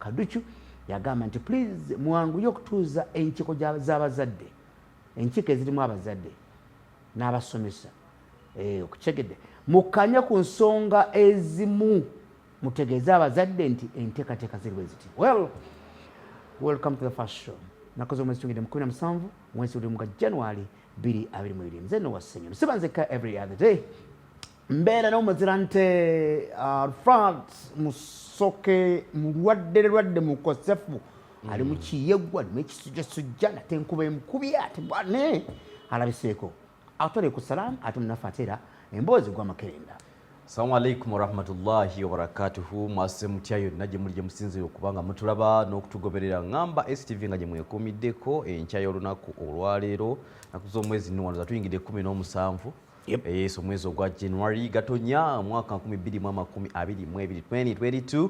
Kaduchu yagamba nti please mwangu yokutuuza enkiiko z'abazadde enkiiko ezirimu abazadde n'abasomesa okukyegedde mukanya ku nsonga ezimu mutegeeze abazadde nti enteekateeka ziri bwe ziti. Well, welcome to the first show. Nakoze omwezi tungidde mu 17 mwezi guli mu January 2022. Nze nno wa Ssenyondo sibanzeka every other day mbeera n'omuzira nte Arafat musoke mulwadde mukosefu ali mu kiyegwa alimu ekisujjasujja nate enkuba emukubye ate bwane alabiseeko atole ku salaamu ate munafatera emboozi gwa makerenda. Assalamu alaikum warahmatullahi wabarakatuhu. Mwase mutya yonna gye muli gye musinzire okubanga mutulaba n'okutugoberera ngamba STV nga gye mwekuumiddeko enkya y'olunaku olwaleero naku z'omwezi nno tuyingidde 17 yesu mwezi ogwa January gatonya mwaka 2022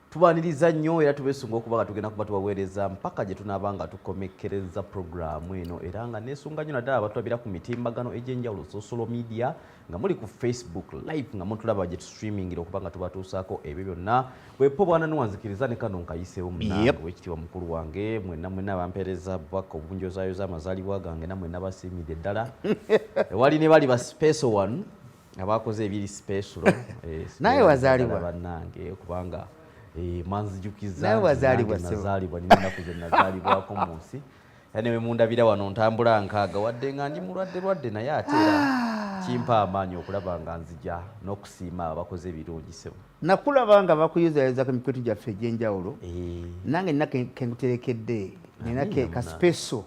tubaniriza nnyo era tubesunga okuba tugenda kuba tubaweereza mpaka gye tunaabanga tukomekkereza programu eno era nga nesunga nnyo naddala batulabira ku mitimbagano egy'enjawulo social media nga muli ku Facebook live nga mutulaba gye streamingira okubanga tubatuusaako ebyo byonna bwepo bwana nuwanzikiriza ne kano nkayiseewo munange wekitiibwa mukulu wange mwenna bampeereza bubaka obunjozaayo z'amazaalibwa gange namwenna basiimidde ddala wali ne bali ba special one abakoze ebiri special naye wazaalibwa bannange kubanga manzijukiza nawe wazaalibwa ninaku ze nazaalibwako mu nsi yani we mundabira wano ntambula nkaaga wadde nga ndi mulwadde naye ate era kimpa amaanyi okulaba nga nzija n'okusiima abakoze ebirungi sebo nakulaba nga bakuyuzayuza ku mikutu gyaffe egy'enjawulo nange nina kenkuterekedde nina kaspeso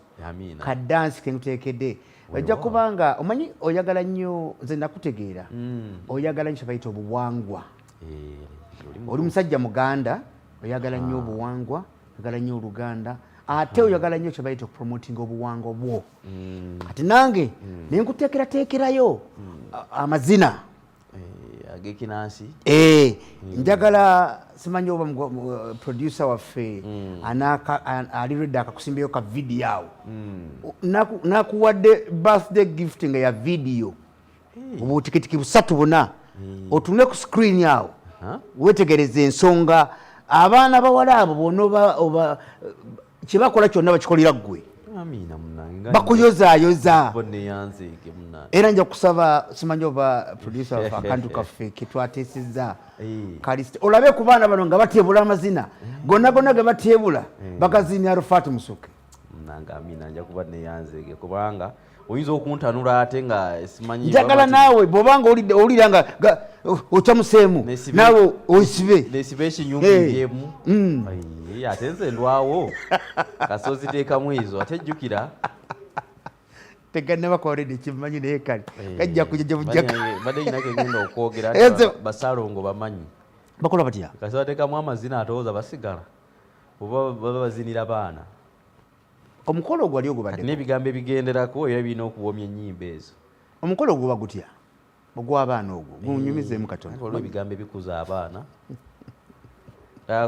kadansi kenkuterekedde ojja kubanga omanyi oyagala nnyo nze nakutegeera oyagala nnyo kyebayita obuwangwa oli musajja muganda oyagala nnyo obuwangwa oyagala nnyo oluganda ate oyagala nnyo kyebayita okupromoting obuwangwa bwo kati nange nenkuteekerateekerayo amazina agekinansi njagala simanyi oba producer waffe ali redda akakusimbayo ka video awo nakuwadde birthday gift nga ya video obutikitiki 3 otunule ku screen awo wetegereza ensonga abaana bawala abo bona oba kyebakola kyonna bakikolera ggwe bakuyozaayoza era nja kusaba simanyi oba producer waffe akantu kaffe ketwateesezza kalisite olabe ku baana bano nga bateebula amazina gonna ge bateebula bagaziini Arafat musoke munange amina nja kuba neyanzeege kubanga oyinza okuntanula ate nga simanyi njagala naawe bw'obanga owulira nga okyamuseemu naawe oyisibe nesiba ekinyumba ebyemu ate nze ndwawo kasozi teekamu ezo ate ejjukira tegannabakoledde kimanyi naye kale kajja kujja bujjaka badde nyinako egenda okwogera basalongo bamanyi bakola batya kasi bateekamu amazina atooza basigala oba baba bazinira baana omukolo ogwo ali ogubadde n'ebigambo ebigenderako era birina okuwomya ennyimba ezo omukolo ogwo bagutya ogw'abaana ogwo gunyumizeemu katono ebigambo ebikuza abaana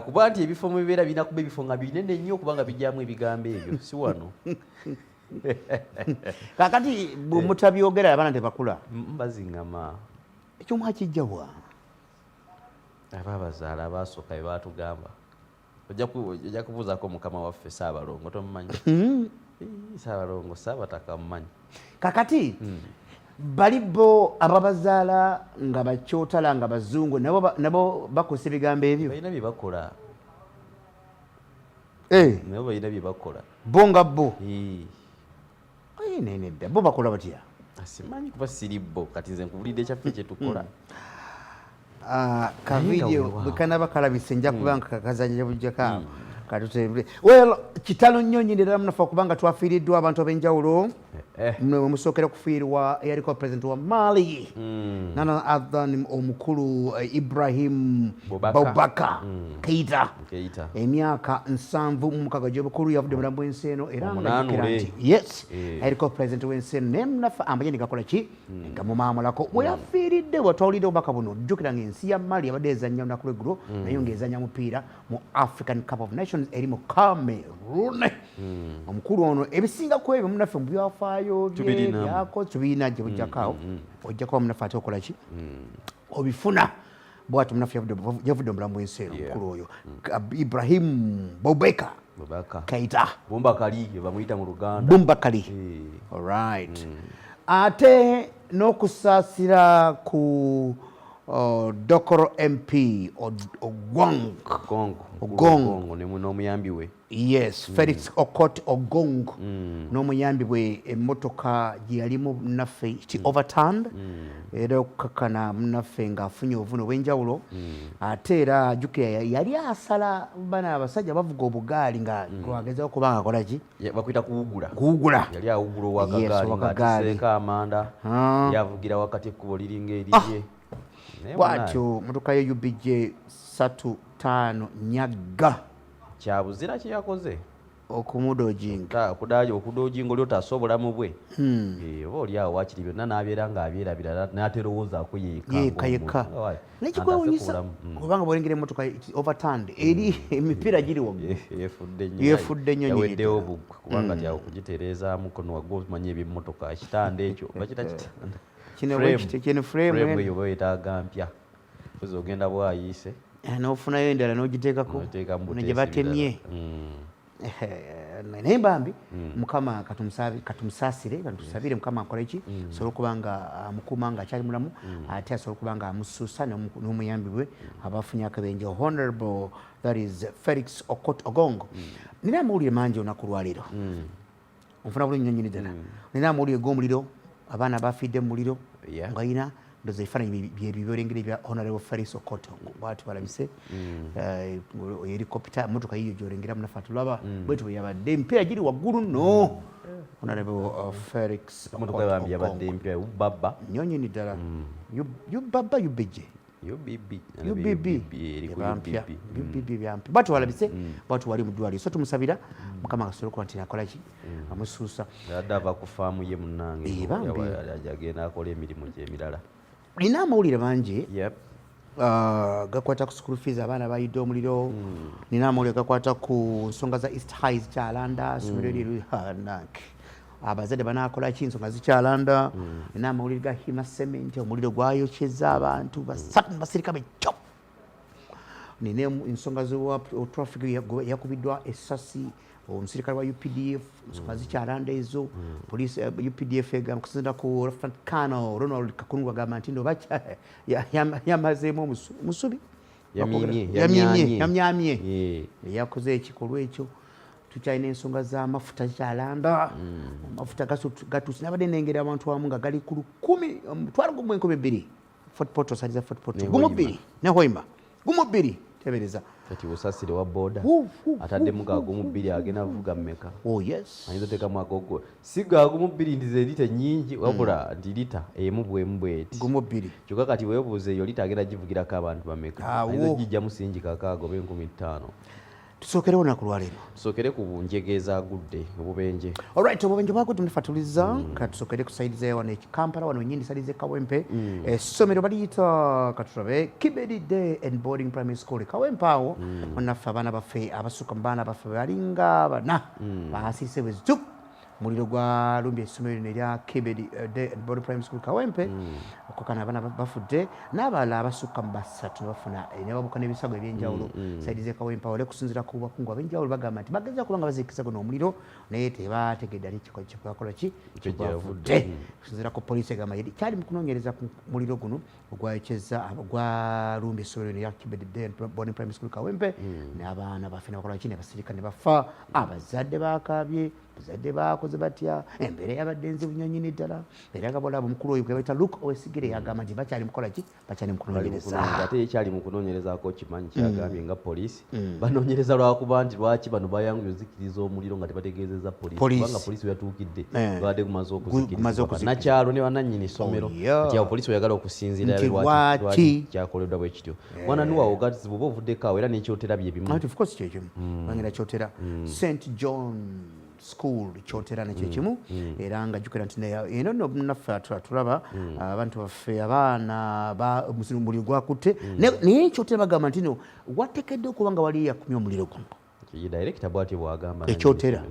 kuba nti ebifo mu bibeera birina kuba ebifo nga binene nnyo kubanga bijjamu ebigambo ebyo si wano kakati bwemutabyogera abaana tebakula baziŋŋama ekyomwa kijjabwa aba abazaala abaasooka bebatugamba ojja kubuuzaako mukama waffe Saabalongo tomumanyi Saabalongo Saabataka mumanyi kakati bali bo ababazaala nga bakyotala nga bazungu nabo bakozesa ebigambo ebyo balina bye bakola nabo balina bye bakola bo nga bo nenedda bo bakola batya simanyi kuba siri bo kati nze nkubulidde ekyaffe kyetukola ka video bwekanaba kalabise nja kubanga kakazanya bujjaka katutebule well kitalo nnyo nyindira munafa kubanga twafiiriddwa abantu ab'enjawulo musookera kufiirwa eyaliko president wa Mali none other than omukulu Ibrahim Boubacar Keita emyaka 76 gy'obukulu yavudde mulambo w'ensi eno era ngakira nti yes eyaliko president w'ensi eno naye munafa amanye negakola ki nga mumaamulako bwe yafiiridde bwatwawulidde obubaka buno jjukira ng'ensi ya Mali yabadde ezannya olunaku lw'eggulo naye ng'ezannya mupiira mu African Cup of Nations eri mu Cameroon omukulu ono ebisinga ku ebyo munaffe mu byafaayo byako tubiina gye bujjakaawo ojja kuba munaffe ate okola ki obifuna bwati munaffe yavudde omulamu w'ensi eno omukulu oyo Ibrahim Boubacar Keita Bumbakali bamuyita mu Luganda Bumbakali alright ate n'okusaasira ku Dokoro MP Ogongo n'omuyambi we yes Felix Okot Ogongo n'omuyambi we emmotoka gye yalimu naffe ki overturned era okukakana munaffe ng'afunye obuvune obw'enjawulo ate era ajjukira yali asala bana abasajja bavuga obugaali nga lwagezaho kuba nga akola ki bakwita kuwugula yali awugula owakagaali ng'atiseeko amanda yavugira wakati ekkubo liringa erirye bwatyo motoka ye UBJ 35 Nyaga kyabuzira kye yakoze okudojinga oli otaasa obulamu bwe oba oli awo wakiri byonna n'abeera ng'abyerabira n'aterowoozaako yekka nekikwewunyisa kubanga bwolengera emmotoka overturned eri emipiira giri waggulu yefudde nnyo yaweddewo bugwe kubanga tyawo kugitereezaamu kono wagwe omanyi ebyemmotoka kitanda ekyo bakita kitanda kino frame eyo beetaaga mpya oza ogenda bwayiise n'ofunayo endala n'ogiteekako negye batemye naye bambi mukama katumusaasire katusabire mukama akole ki asobole okuba nga amukuuma nga akyali mulamu ate asobole okuba nga amusuusa n'omuyambi bwe abafunye akabenje honorable that is Felix Okot Ogongo nina amawulire mangi olunaku lwaleero onfuna bulungi nnyo nnyini ddala nina amawulire g'omuliro abaana bafidde mu muliro ng'ayina ndoza ebifaananyi byolengera ebya honorable Felix Okot bwati balabise helicopter motoka yiyo gyolengera munaffe atulaba bwetu bwe yabadde empeera giri waggulu nno honorable Felix Okot yabadde empya ubaba nnyo nnyini ddala ubaba UBB byampya bwati walabise bwati wali mu ddwaliro so tumusabira mukama gasobole okuba nti nakola ki amusuusa adda ava ku faamu ye munnange agenda akola emirimu gye emirala nina amawulire mangi gakwata ku school fees abaana bayidde omuliro nina amawulire gakwata ku nsonga za East High zikyalanda somero eri abazadde banaakola ki ensonga zikyalanda nina amawulire ga Hima Cement omuliro gwayokyeza abantu basatu basirika bejjo nina ensonga za traffic yakubiddwa essasi omusirikale wa UPDF ensonga zikyalanda ezo police UPDF kusinzira ku Arafat Ronald Kakungu agamba nti ndo yamazeemu musubi yamyamye yakoze ekikolwa ekyo tukyalina ensonga z'amafuta kyalanda amafuta gatuuse nabadde nengera abantu wamu nga gali ku 1,200 Fort Portal saliza Fort Portal gumu bbiri nehoima gumu bbiri tebereza kati usasire wa boda ataddemu ga gumu bbiri agenda avuga mmeka ayinza oteekamu agogo si ga gumu bbiri ndize lita nnyingi wabula ndi lita emu bwemu bweti gumu bbiri kyokka kati weebuuza eyo lita agenda givugirako abantu bameka ayinza ogijjamu singi kakaaga oba 5,000 tusookere olunaku lwaleero tusookere ku bunjegeeza agudde obubenje alright obubenje bwagudde mufatuliza katusookere ku saidi za wano Kampala wano nyindi saidi z'Kawempe essomero baliyita katulabe Kibedi Day and Boarding Primary School Kawempe awo munaffe abaana baffe abasukka mu baana baffe balinga bana baasiise bwezitu muliro gwalumbye essomero lino erya Kibedi Day and Boarding Primary School Kawempe okukana abaana bafudde n'abalala abasukka mu basatu bafuna nebabuka n'ebisago ebyenjawulo saidi z'Kawempe awo kusinziira ku bakungu ab'enjawulo bagamba nti bageza kuba nga baziikiriza guno omuliro naye tebategedde ali kikola ki kyavudde kusinziira ku poliisi egamba kyali mu kunoonyereza ku muliro guno ogwayokyeza gwalumbye essomero lino erya Kibedi Day and Boarding Primary School Kawempe n'abaana baffe ne bakola ki ne basirika ne bafa abazadde bakabye bazadde bakoze batya embeera yabadde nzibu nnyo nnyini ddala era nga bolaba omukulu oyo gwe bayita Luke Owesigire yagamba nti bakyali mukola ki bakyali mukunoonyereza ate ekyali mu kunoonyerezaako kimanyi kyagambye nga poliisi banoonyereza lwakuba nti lwaki bano bayanguye ozikiriza omuliro nga tebategeezeza poliisi kubanga poliisi weyatuukidde babadde kumaze okuzikiriza nakyalo ne bannannyini ssomero nti awo poliisi oyagala okusinziira lwaki kyakoleddwa bwe kityo mwana niwawo gati bwoba ovuddeko awo era n'ekyotera bye bimu kyekimu bangera kyotera St John school kyotera nakyo kimu era nga jjukira nti eno nno naffe tulaba abantu baffe abaana muliro gwakutte naye kyotera bagamba nti no wateekeddwa okuba nga wali yakumya omuliro guno director bw'atyo bw'agamba ekyotera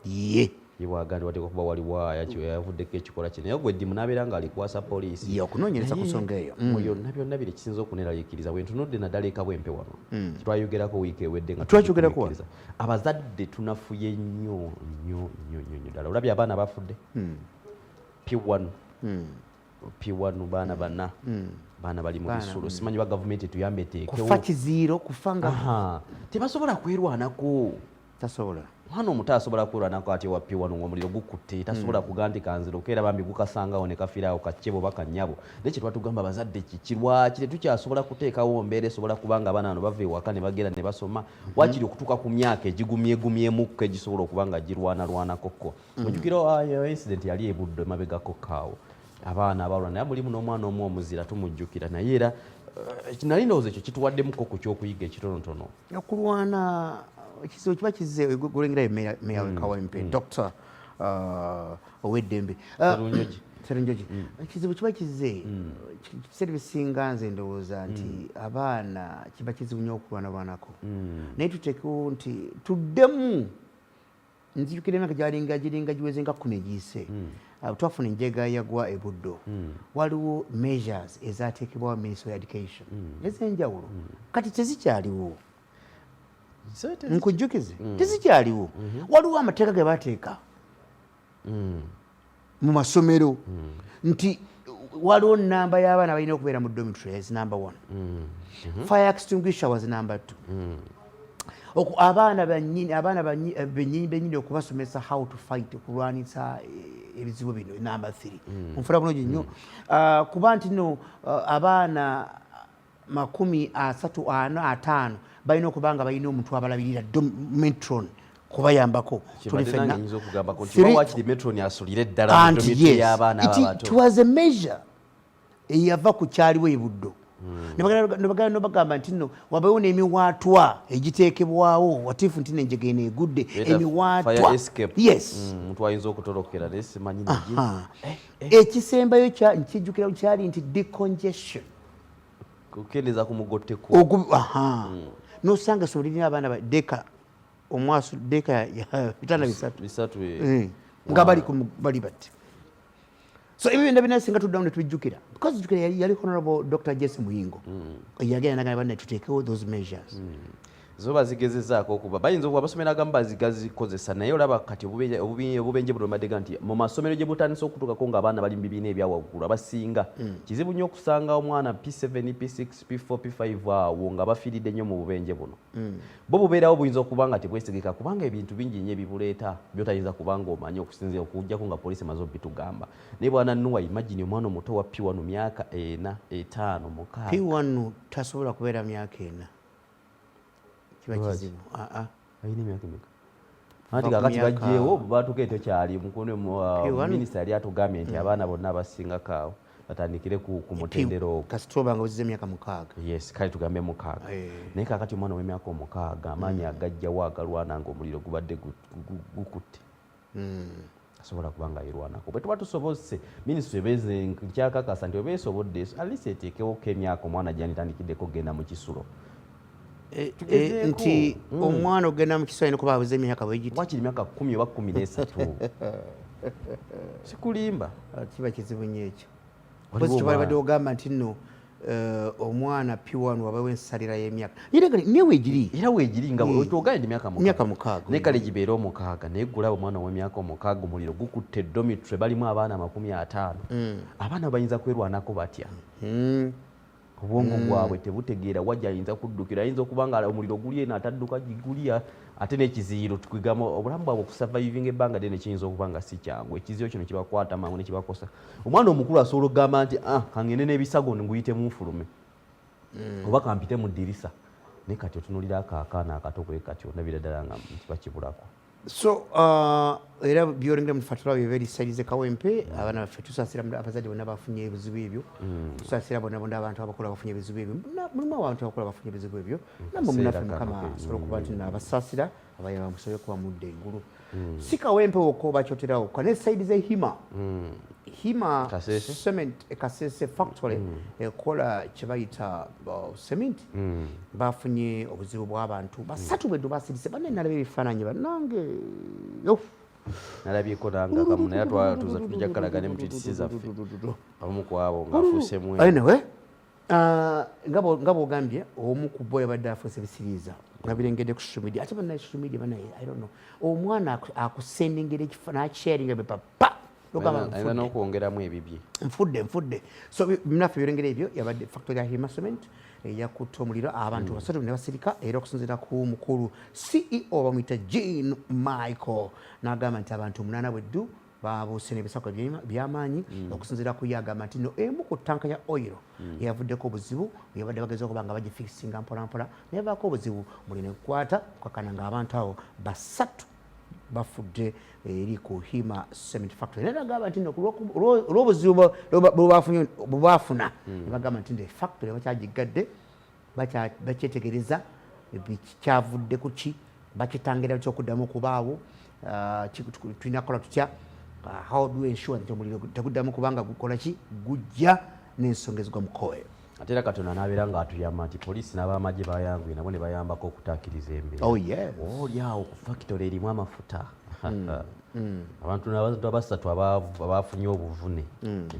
ye Yewagandi wateekwa kuba waliwo yavuddeko ekikola kino naye gwe ddimu n'abeera ng'alikwasa poliisi okunoonyereza ku nsonga eyo byonna byonna biri kisinza okuneraliikiriza bwe ntunudde naddala eka bwempe wano twayogerako wiiki ewedde nga twakyogerako abazadde tunafuye nnyo nnyo nnyo nnyo ddala olabye abaana bafudde P1 baana bana baana bali mu bisulo simanyi ba gavumenti tuyambe teekewo kufa kiziiro kufanga tebasobola kwerwanako tasobola mwana omuto asobola kwerwanako ati wa P1 ng'omuliro gukutte tasobola kugandi kanziro keera bambi gukasangawo ne kafiiraawo kakyebo bakanyabo naye kyetwatugamba abazadde kiki lwaki tetukyasobola kuteekawo mbeera esobola kubanga abaana bano bava ewaka ne bagenda ne basoma wakiri okutuuka ku myaka egigumyegumyemukko egisobola okuba nga girwanalwanakokko ojjukira incident yali ebudde emabegako kaawo abaana abalwana naye mulimu n'omwana omu omuzira tumujjukira naye era nali ndowooza ekyo kituwaddemuko ku kyokuyiga ekitonotono okulwana ekizibu kiba kizze golengerayo meya wekawempe Dr. Oweddembe Ssenyondo ekizibu kiba kizze kiseera ebisinga nze ndowooza nti abaana kiba kizibu nnyo okulwanalwanako naye tuteekewo nti tuddemu nzijukira emyaka giringa giweze nga 10 egiyise twafuna enjega yagwa e Buddo waliwo measures ezateekebwawo Ministry of Education ez'enjawulo kati tezikyaliwo nkujjukize tezikyaliwo waliwo amateeka ge bateeka mu masomero nti waliwo namba y'abaana balina okubeera mu dormitories number 1 fire extinguisher was number 2 abaana bennyini okubasomesa how to fight okulwanisa ebizibu bino number 3 nfuna bulungi nnyo kuba nti no abaana 35 balina okuba nga balina omuntu abalabirira metron kubayambako it was a measure eyava ku kyaliwo e Buddo ne bagamba nti nno wabawo n'emiwaatwa egiteekebwawo watiifu nti nenjega eno egudde emiwaatwa omuntu ayinza okutorokera naye simanyi ekisembayo nkijjukira kyali nti decongestion okukendeza ku mugotteko nosanga essomero lirina abaana deka omwaso deka bitanda bisatu nga bali bati so ebyo byonna bina singa tuddamu ne tubijjukira because jjukira yali honorable Dr. Jesse Muyingo yagenda nagamba banne tuteekewo those measures zo bazigezezaako okuba bayinza okuba abasomero agamu bazikozesa naye olaba kati obubenje buno badega nti mu masomero gye butandisa okutuukako ng'abaana bali mu bibiina ebyawaggulu abasinga kizibu nnyo okusanga omwana P7 P6 P4 P5 awo nga bafiiridde nnyo mu bubenje buno bo bubeerawo buyinza okuba nga tebwesigika kubanga ebintu bingi nnyo ebibuleeta byotayinza kubanga omanyi okusinzira okujjako nga poliisi emaze obitugamba naye bwana Nuwa imagine omwana omuto wa P1 myaka 4 5 6 P1 tasobola kubeera myaka 4 kiba kizibu ayina emyaka emeka anti kakati bajjeewo batukeeto kyali minisita yali atugambye nti abaana bonna abasingako awo batandikire ku mutendero kasitoba nga ozize emyaka 6 yes kale tugambe 6 naye kakati omwana w'emyaka 6 amaanyi agajjawo agalwana ng'omuliro gubadde gukutte asobola kuba nga ayirwanako bwe tuba tusobose minisitule ebeze nkyakakasa nti obeesobodde alisi eteekewoko emyaka omwana gyanitandikiddeko genda mu kisulo nti omwana ogenda mu kiswahili kuba abuze emyaka bwegiti wakiri myaka 10 oba 13 sikulimba kiba kizibu nnyo ekyo kyebadde ogamba nti nno omwana P1 wabawo ensalira y'emyaka naye weegiri era weegiri nga otogaye ndi myaka 6 naye kale gibeera 6 naye gulaba omwana w'emyaka 6 omuliro gukutte dormitory balimu abaana 50 abaana bayinza kwerwanako batya obwongo bwabwe tebutegeera wajja ayinza kuddukira ayinza okuba nga omuliro guli eno atadduka gigulya ate n'ekiziiro tukigamba obulamu bwabwe okusurvivinga ebbanga ddene kiyinza okuba nga si kyangu ekiziiro kino kibakwata mangu ne kibakosa omwana omukulu asobola okugamba nti kangende n'ebisago nguyite munfulume oba kampite mu ddirisa naye kati otunulira akaakaana akato kwe kati ondabira ddala nga kiba kibulako so era byolengera mufatula bye saidize kawempe abaana baffe tusaasira abazadde bonna bafunye ebizibu ebyo tusaasira bonna abantu abakulu abafunye ebizibu ebyo mulimu abantu abakulu abafunye ebizibu ebyo namwe munaffe mukama asobola okuba nti nabasaasira abayaba musobola kuba mudde engulu si kawempe wokko bakyoterawo kane saidize hima cement Kasese factory ekola kye bayita cement bafunye obuzibu bw'abantu basatu bwe basirise banne nalaba ebifaananyi bannange nalabyeko nanga kamu naye tuza tujja kukalagane mu TTC zaffe abamu ku abo ng'afuuse mwene. Anyway, nga bw'ogambye omu ku bo yabadde afuuse bisiriiza nga birengedde ku social media ate bannaye social media bannaye I don't know omwana akusendingera n'akisharinga be papa ayina n'okwongeramu ebibye nfudde so binaffe birengera ebyo yabadde factory ya Himasement yakutta omuliro abantu basatu ne basirika era okusinziira ku mukulu CEO bamuyita Jean Michael n'agamba nti abantu 8 bweddu babuuse n'ebisako by'amaanyi okusinziira ku yagamba nti no emu ku tanka ya oil yavuddeko obuzibu yabadde bageza okuba nga bagifikisinga mpolampola naye baako obuzibu muli nekwata kwakana ng'abantu abo basatu bafudde eri ku Himasement factory naye nagamba nti olw'obuzibu bwebafuna ne bagamba nti nti factory bakyagigadde bakyetegereza kyavudde ku ki bakitangira kyokuddamu okubaawo tulina kukola tutya how do we ensure nti omuliro teguddamu kubanga gukola ki gujja n'ensonga ezigwa mukowe ate era Katonda n'abeera ng'atuyamba nti poliisi n'abamagye bayanguye nabo ne bayambako okutaakiriza embeera olyawo ku factory erimu amafuta abantu abasatu abaafunye obuvune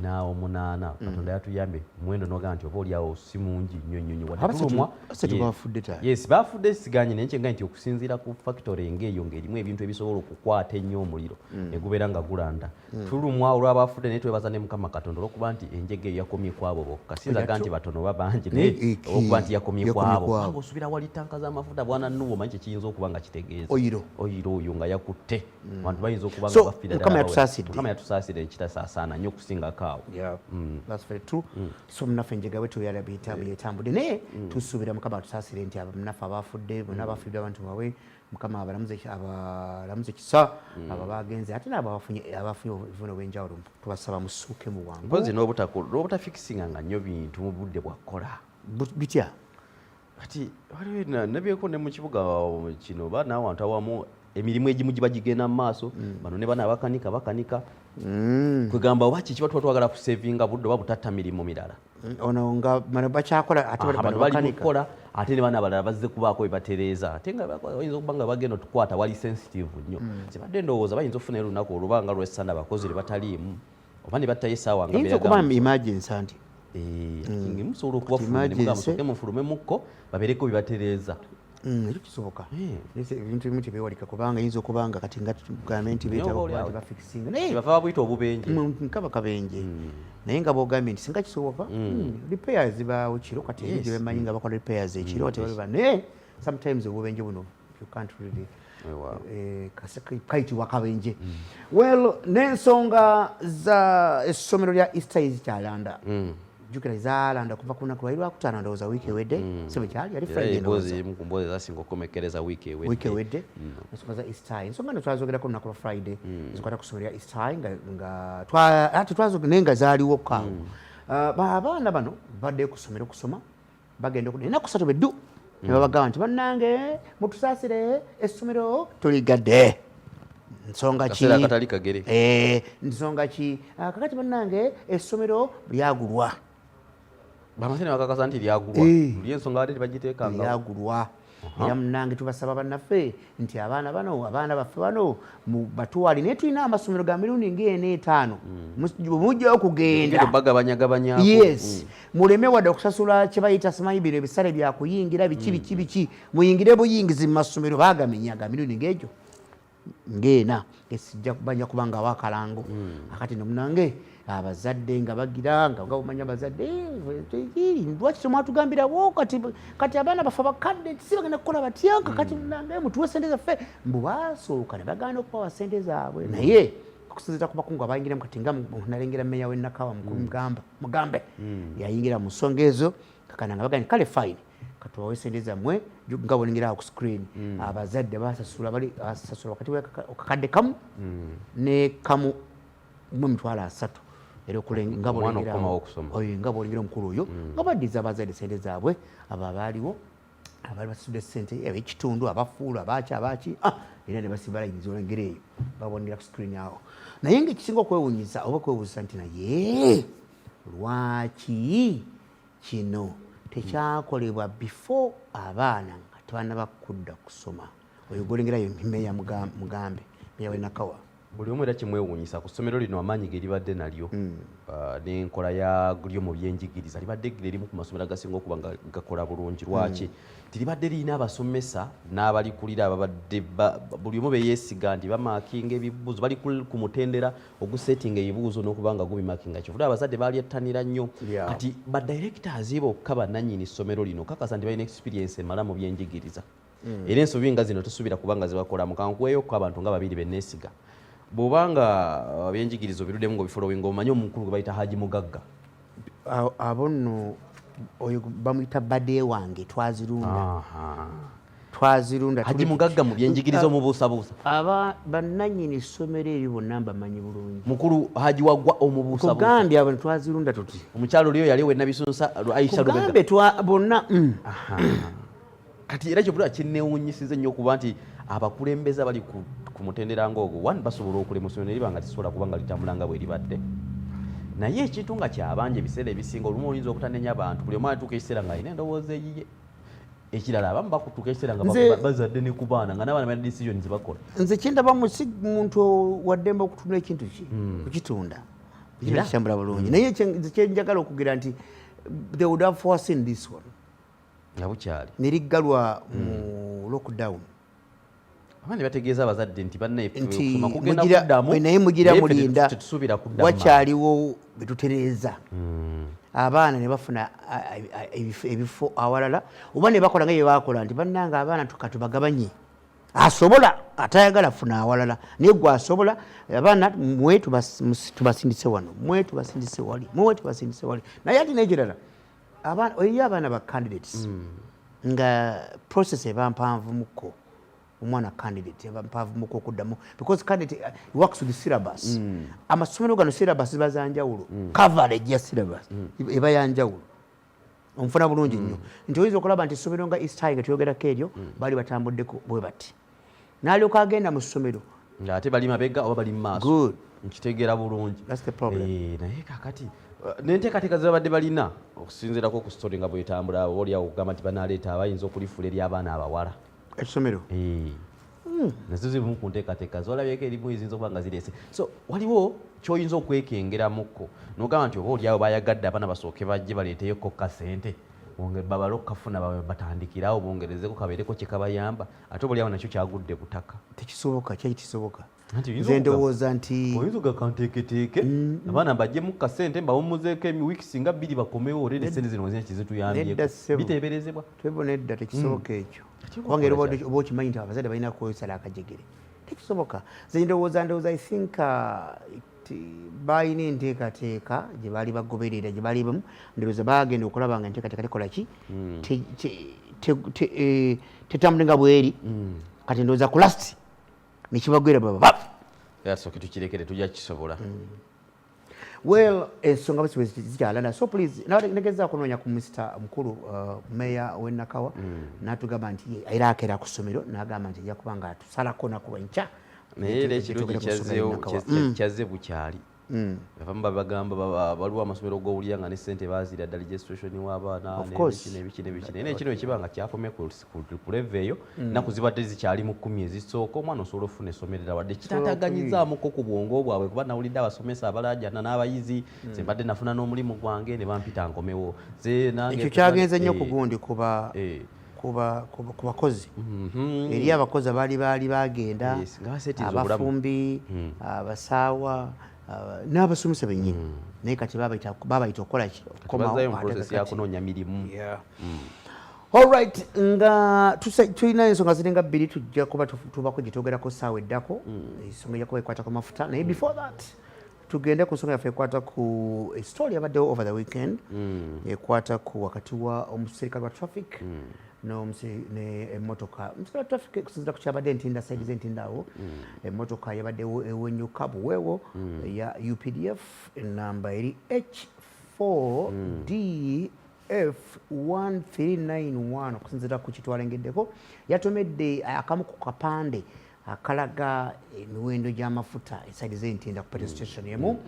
naawo 8 Katonda yatuyambe muwendo n'ogamba nti oba olyawo si mungi nnyo wadde yes baafudde siganye naye nkyenga nti okusinziira ku factory ng'eyo ng'erimu ebintu ebisobola okukwata ennyo omuliro ne gubeera nga gulanda tulumwa olw'abaafudde naye twebaza ne Mukama Katonda olw'okuba nti enjega eyo yakomye kwabo bokka sinzaga nti batono oba bangi naye olw'okuba nti yakomye kwabo abo osubira wali tanka z'amafuta bwana nnuwo manyi kyekiyinza okuba nga kitegeeza oyiro oyo nga yakutte abantu bayinza okuba nga bafira Mukama yatusaasidde ekitasaasaana nnyo okusingako awo that's very true so munaffe enjega bwe tuyalabiyita yetambudde naye tusuubira Mukama atusaasire nti munaffe abaafudde bonna abafiirdwe abantu bawe Mukama abalamuze kisa abo bagenze ate n'abo abafunye obuvune obw'enjawulo tubasaba musuuke mu wangu mpozi n'obutafikisinga nga nnyo bintu mu budde bwakkola bitya kati waliwo nabyeko ne mu kibuga kino baana abantu awamu emirimu egimu giba gigenda mu maaso bano ne bana bakanika kwegamba oba kiki tuba twagala kusevinga budde oba butatta mirimu mirala ono nga bakyakola ate bali kukola ate ne bana abalala bazze kubaako bebatereeza ate nga bayinza okuba nga bagenda otukwata wali sensitive nnyo zibadde ndowooza bayinza okufuna olunaku olubanga lw'essande abakozi lwe bataliimu oba ne battayo essaawa nga yinza okuba emergency anti musobola okubafunamusoke mufulume mukko babeereko bebatereeza ekyo kisoboka ebintu ebimu tebyewalika kubanga yinza okubanga kati nga gavumenti bafikisinga naye bava babuyita obubenje nkaba kabenje naye nga bwogambye nti singa kisoboka repairs zibaawo kiro kati ebyo bemanyi nga bakola repairs ekiro tebaliba naye sometimes obubenje buno you can't really kayitibwa kabenje well n'ensonga za essomero lya Easter zikyalanda jukira zaalanda kuva ku lunaku lwali lwakutaano ndowooza wiiki ewedde sebe kyali yali Friday mbozi zasinga okukomekereza wiiki ewedde ensonga za Easter ensonga twazoogerako olunaku lwa Friday zikwata ku ssomero lya Easter ate twazogera naye nga zaaliwo kaawo abaana bano baddeyo ku ssomero kusoma bagenda ennaku 3 beddu ne babagamba nti bannange mutusaasire essomero tuligadde nsonga ki nsonga ki kakati bannange essomero lyagulwa bamasene bakakasa nti lyagulwa lyensonga ate tebagiteekanga lyagulwa era munnange tubasaba bannaffe nti abaana baffe bano batwali naye tulina amasomero ga mirundi nga 4-5 mujjayo kugenda bagabanyagabanyako yes muleme wadde okusasula kye bayita simanyi bino ebisale byakuyingira biki muyingire buyingizi mu masomero bagamenya ga mirundi ng'egyo ngena esijja kubanja kubanga wakalango akati nomunange abazadde nga bagira nga bamanya abazadde lwaki temwatugambirawo kati abaana bafe bakadde sibagenda kukola batya kati munange mutuwe sente zaffe mbu basooka ne bagaana okubawa sente zaabwe naye okusinziira ku bakungu abayingiramu kati nga nalengera mmeya w'Ennakawa mugambe yayingira mu nsonga ezo kakana nga bagani kale fine katuwawe sente zammwe nga bolengera ku screen abazadde basasula wakati okakadde kamu ne kamu 3 era nga bolengera omukulu oyo nga baddiza abazadde sente zaabwe abo abaaliwo abali basasudde sente ab'ekitundu abafuulu abaki era ne basiba layiniza olengera eyo babonera ku screen awo naye ngaekisinga okwewunyisa oba okwebuuza nti naye lwaki kino tekyakolebwa before abaana nga tebanaba kudda kusoma oyo golengerayo meya mugambe meya w'Ennakawa buli omu era kimwewuunyisa ku ssomero lino amaanyi ge libadde nalyo n'enkola yalyo mu byenjigiriza libadde erimu ku masomero agasinga okuba nga gakola bulungi. Lwaki tilibadde lirina abasomesa n'abalikulira ababadde buli omu beyeesiga nti bamaakinga ebibuuzo bali ku mutendera ogusetinga ebibuuzo n'okuba nga gubimakinga. Kyovula abazadde balyettanira nnyo kati badirectors bokka bannannyini ssomero lino kakasa nti balina experience emala mu byenjigiriza era ensobi nga zino tosuubira kubanga zibakola mukankuweyokko abantu nga babiri benneesiga bw'obanga byenjigiriza obiruddemu ng'obifolowinga omanyi omukulu gwe bayita Haji Mugagga abo nno oyo bamuyita badde wange twazirunda Haji Mugagga mu byenjigiriza omubuusabuusa bannannyini ssomero eri bonna mbamanyi bulungi mukulu Haji Waggwa omubuusabuusa kugambye abo twazirunda tuti omukyalo liyo yali wenna bisunsa Aisha Lubega kugambye bonna kati era kyobula kinneewuunyisiza nnyo okuba nti abakulembeze bali ku mutendera ng'ogwo one basobola okulemusa ne liba nga tisobola kuba nga litambula nga bwe libadde naye ekintu nga kyabanja ebiseera ebisinga olumu oyinza okutanenya abantu buli omu atuuka ekiseera nga alina endowooza eyiye ekirala abamu bakutuuka ekiseera nga bazadde ne ku baana nga n'abaana balina decision zibakola nze kindabamu si muntu waddemba okutunda ekintu ki kukitunda kitambula bulungi naye kyenjagala okugira nti they would have foreseen this one nga bukyali neriggalwa mu lockdown abandi bategeeza abazadde nti bannayekusoma kugenda kuddamu naye mugira mulinda wakyaliwo betutereeza abaana ne bafuna ebifo awalala oba ne bakola nga byebakola nti bannanga abaana tukatubagabanye asobola atayagala funa awalala naye gwe asobola abaana mwe tubasindise wano mwe tubasindise wali naye ati nekirala eriyo abaana ba candidates nga process eba mpanvumuko omwana candidate eba mpanvumuko okuddamu because candidate works with the syllabus amasomero gano syllabus ziba zanjawulo coverage ya syllabus eba yanjawulo omufuna bulungi nnyo nti oyinza okulaba nti essomero nga East High nga tuyogerako eryo bali batambuddeko bwe bati n'alyoka agenda mu ssomero ng'ate bali mabega oba bali mu maaso nkitegeera bulungi that's the problem naye kakati n'enteekateeka ze babadde balina okusinziirako ku story nga bwetambula obaoliawo okugamba nti banaleeta abayinza okulifuula eri abaana abawala essomero nazo zimu ku nteekateeka zolabyeko erimu eziyinza okuba nga zireese so waliwo kyoyinza okwekengeramukko nogamba nti obaoliawo bayagadde abaana basooke bajje baleeteyoko kasente babale okukafuna batandikirawo bongerezeko kabeereko kyekabayamba ate obaoliawo nakyo kyagudde butaka tekisoboka kyali kisoboka nze ndowooza nti oyinza ogakanteeketeeke abaana bajjemu kasente mbawumuzeeko emiwiiki singa 2 bakomewo olwedde sente zino zina kizituyambyeko biteeberezebwa twebona edda tekisoboka ekyo kubanga era oba okimanyi nti abazadde balina kukozesala akajegere tekisoboka nze ndowooza I think balina enteekateeka gye baali bagoberera gye bali bemu ndowooza bagenda okulaba nga enteekateeka tekola ki tetambulenga bweri kati ndowooza ku last nekibagwera baba yasooke tukirekere tujja kisobola well ensonga bwe zikyalana so please negeza kunoonya ku Mr. mukulu meya w'Enakawa n'atugamba nti era akeera ku ssomero n'agamba nti ajja kuba nga atusalako nakuba nkya naye era ekirungi kyazze bukyali abamu babagamba waliwo amasomero g'owulira nga ne ssente baazira dda registration w'abaana nebiki naye kino ekiba nga kyakomye ku leve eyo naku zibadde zikyali mu 10 ezisooka omwana osobola ofuna essomerera wadde kitataganyizaamukko ku bwongo bwabwe kuba nawulidde abasomesa abalajana n'abayizi ze mbadde nafuna n'omulimu gwange ne bampita nkomewo ekyo kyagenze nnyo ku gundi ku bakozi eri abakozi abaali bagenda abafumbi abasaawa n'abasomesa bennyini naye kati babayita okukola yakunoonya mirimu alright nga tulina ensonga ziringa 2 tujja kuba tubako gye twogerako saawa eddako ensonga ejja kuba ekwata ku mafuta naye before that tugende ku nsonga yaffe ekwata ku story yabaddewo over the weekend ekwata ku wakati wa omuserikale wa traffic n'emmotoka omuserikale wa traffic kusinzira ku kyabadde entinda saidi z'entindaawo emmotoka yabaddewo ewenyuka buweewo ya UPDF enamba eri H4DF1391 okusinzira ku kitwalengeddeko yatomedde akamu ku kapande akalaga emiwendo gy'amafuta esaidi z'entinda ku petrol station emu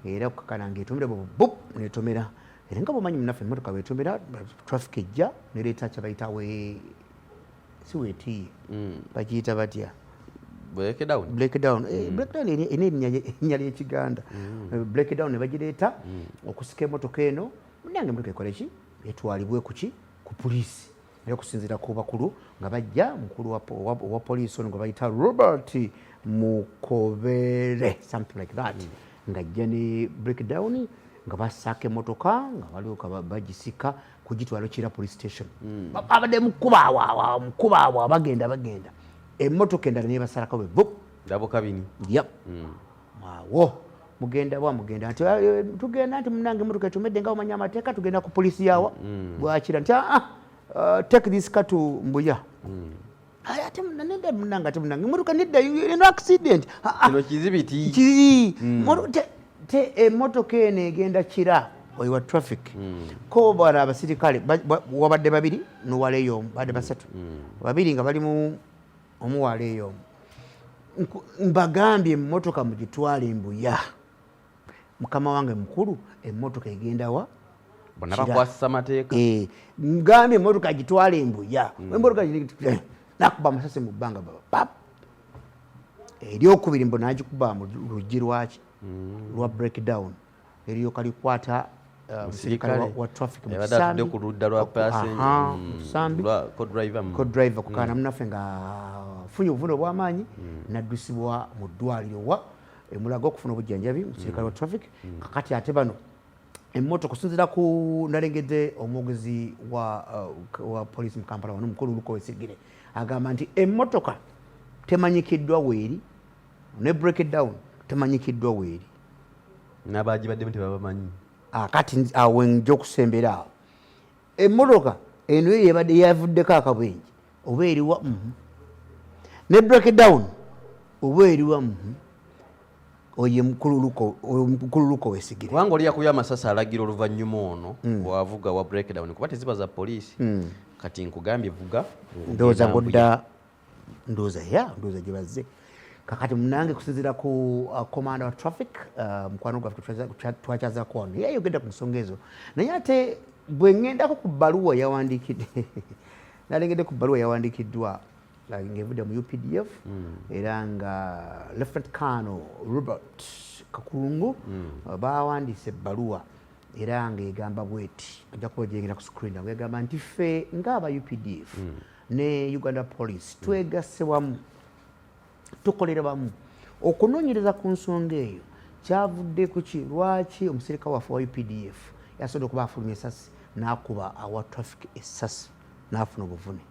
era okukakana ng'etomera bup netomera era nga bwomanyi munaffe emmotoka bwetomera traffic ejja nereeta kyebayita siweetiye bagiyita batya breakdown erinnya ly'Ekiganda. Breakdown ne bagireeta okusika emmotoka eno munange emmotoka ekola ki etwalibwe kuki ku poliisi naye okusinziira ku bakulu nga bajja mukulu wa poliisi ono nga bayita Robert Mukobere something like that nga ajja ne breakdown nga basaaka emmotoka nga balyoka bagisika kugitwala Kira police station abadde mukubaawo bagenda emmotoka endala naye basalako kabini awo mugenda nti tugenda nti munange emmotoka etumedde nga omanya amateeka tugenda ku poliisi yawa bwakira nti take this car to Mbuya ate munange emmotoka nedda eno accident kino kizibiti emmotoka eno egenda Kira oyiwa traffic ko bwana abasirikale wabadde babiri n'owala eyo badde basatu babiri nga bali mu omuwala eyo mbagambye emmotoka mugitwale Mbuya mukama wange mukulu emmotoka egenda wa bonna bakwasisa amateeka ngambye emmotoka gitwale Mbuya emmotoka nakuba amasasi mu bbanga pap eryokubiri mbona agikuba mu luggi lwaki lwa breakdown eryoka likwata omusirikale wa traffic mu kisambi ku ludda lwa passenger co-driver kukana munaffe nga funye obuvune obw'amaanyi naddusibwa mu ddwaliro wa emulaga okufuna obujjanjabi omusirikale wa traffic kakati ate bano emmotoka okusinziira ku nalengedde omwogezi wa poliisi mu Kampala wano omukulu Lukowesigire agamba nti emmotoka temanyikiddwa weeri ne breakdown temanyikiddwa weeri n'abaagibaddemu tebabamanyi kati awe nja okusembera awo emmotoka eno yebadde yavuddeko akabenje oba eriwa ne breakdown oba eriwa oye mukulu Lukowesigire kubanga oli yakuya amasasi alagira oluvannyuma ono bwavuga wa breakdown kuba teziba za poliisi kati nkugambye vuga ndowooza gye bazze kakati munange kusinziira ku komanda wa traffic mukwano gwaffe twakyazako wano yayogedde ku nsonga ezo naye ate bwe ŋŋendako ku bbaluwa yawandikidde nalengedde ku bbaluwa yawandikiddwa ng'evudde mu UPDF era nga Lieutenant Colonel Robert Kakulungu bawandiise ebbaluwa era ng'egamba bweti ajja kuba gyengera ku screen nga egamba nti ffe ng'aba UPDF ne Uganda Police twegasse wamu tukolera bamu okunoonyereza ku nsonga eyo kyavudde ku ki lwaki omusirikale waffe wa UPDF yasobodde okuba afulumya essasi n'akuba awa traffic essasi n'afuna obuvune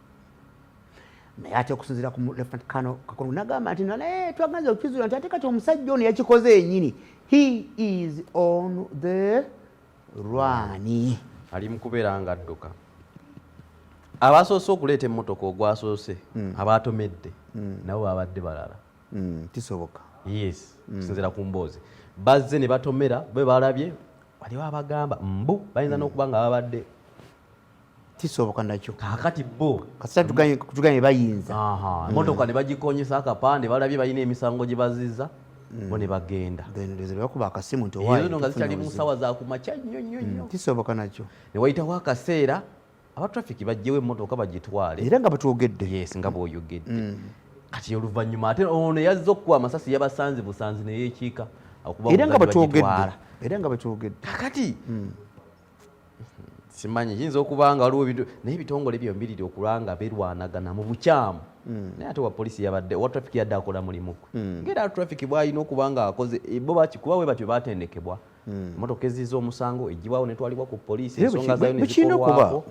naye ate okusinziira ku Lieutenant Colonel Kakulungu n'agamba nti naye twaganza okukizuula nti ate kati omusajja ono yakikoze yennyini he is on the run ali mu kubeera nga adduka abasoose okuleeta emmotoka ogwasoose abaatomedde nabo babadde balala tisoboka yes kusinziira ku mboozi bazze ne batomera bwe balabye waliwo abagamba mbu bayinza n'okuba nga babadde tisoboka nakyo kakati bo kasita tuganye bayinza emmotoka ne bagikonyesa akapande balabye balina emisango gye bazizza bo ne bagenda bakuba akasimu nti eno nga zikyali mu ssaawa za kumakya nnyo tisoboka nakyo ne wayitawo akaseera aba traffic bajjewo emmotoka bagitwale era nga batwogedde yes nga bw'oyogedde kati oluvannyuma ate ono yazze okukuba amasasi yabasanze busanzi ne yeekiika era nga batwogedde kakati simanyi kiyinza okuba nga waliwo ebintu naye ebitongole byombirire okulanga berwanagana mu bukyamu naye ate wa poliisi yabadde owa traffic yadde akola mulimu gwe ng'era traffic bw'alina okuba nga akoze bo bakikuba we batyo batendekebwa emmotoka eziiza omusango egibwawo netwalibwa ku poliisi ensonga zayo nezikolwako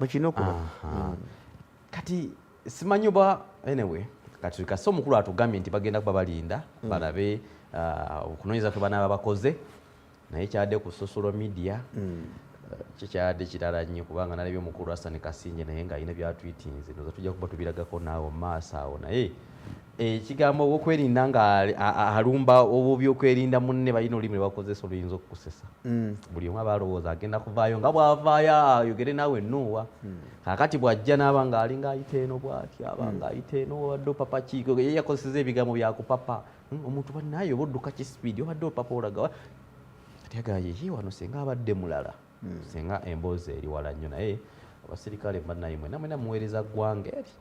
kati simanyi oba anyway kati kasi omukulu atugambye nti bagenda kuba balinda balabe okunoonyeza kwe banaaba bakoze naye kyadde ku social media kikyadde kirala nnyo kubanga nalabye omukulu Hassan Kasinje naye ng'alina byatwitinze noza tujja kuba tubiragako naawe mu maaso awo naye ekigambo okwerinda nga alumba obubi okwerinda munne balina olulimi lwe bakozesa oluyinza okukusesa buli omu aba alowooza agenda kuvaayo nga bw'avaayo ayogere naawe ennuuwa kakati bw'ajja n'aba ng'alinga ayita eno bw'ati aba ng'ayita eno obadde opapa kiiko ye yakozeseza ebigambo byakupapa omuntu bannaye oba odduka kisipiidi obadde opapa olaga kati agaye wano singa abadde mulala singa emboozi eri wala nnyo naye abasirikale bannaye mwena muweereza ggwanga eri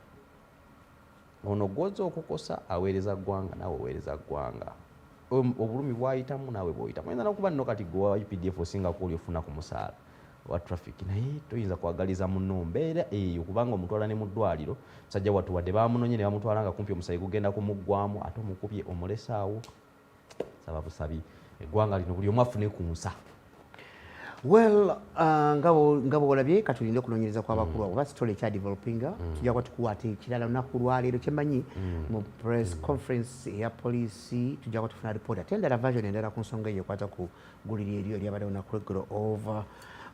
ono gwoza okukosa aweereza ggwanga naawe oweereza ggwanga obulumi bwayitamu naawe bw'oyitamu oyinza n'okuba nno kati gwe wa UPDF osingaku oli ofuna ku musaala wa traffic naye toyinza kwagaliza muno mbeera eyo kubanga omutwala ne mu ddwaliro sajja watu wadde bamunonye ne bamutwala nga kumpi omusayi gugenda kumuggwamu ate omukubye omulesaawo saba busabi eggwanga lino buli omu afune ku nsa. Well, nga bwolabye katulinde okunoonyereza kw'abakulu oba sitole ekya developinga tujja kuba tukuwa ate ekirala lunaku lwaleero kyemmanyi mu press conference eya poliisi tujja kuba tufuna report ate endala version endala ku nsonga eyo ekwata ku guliri eryo eryabaddewo naku eggulo over.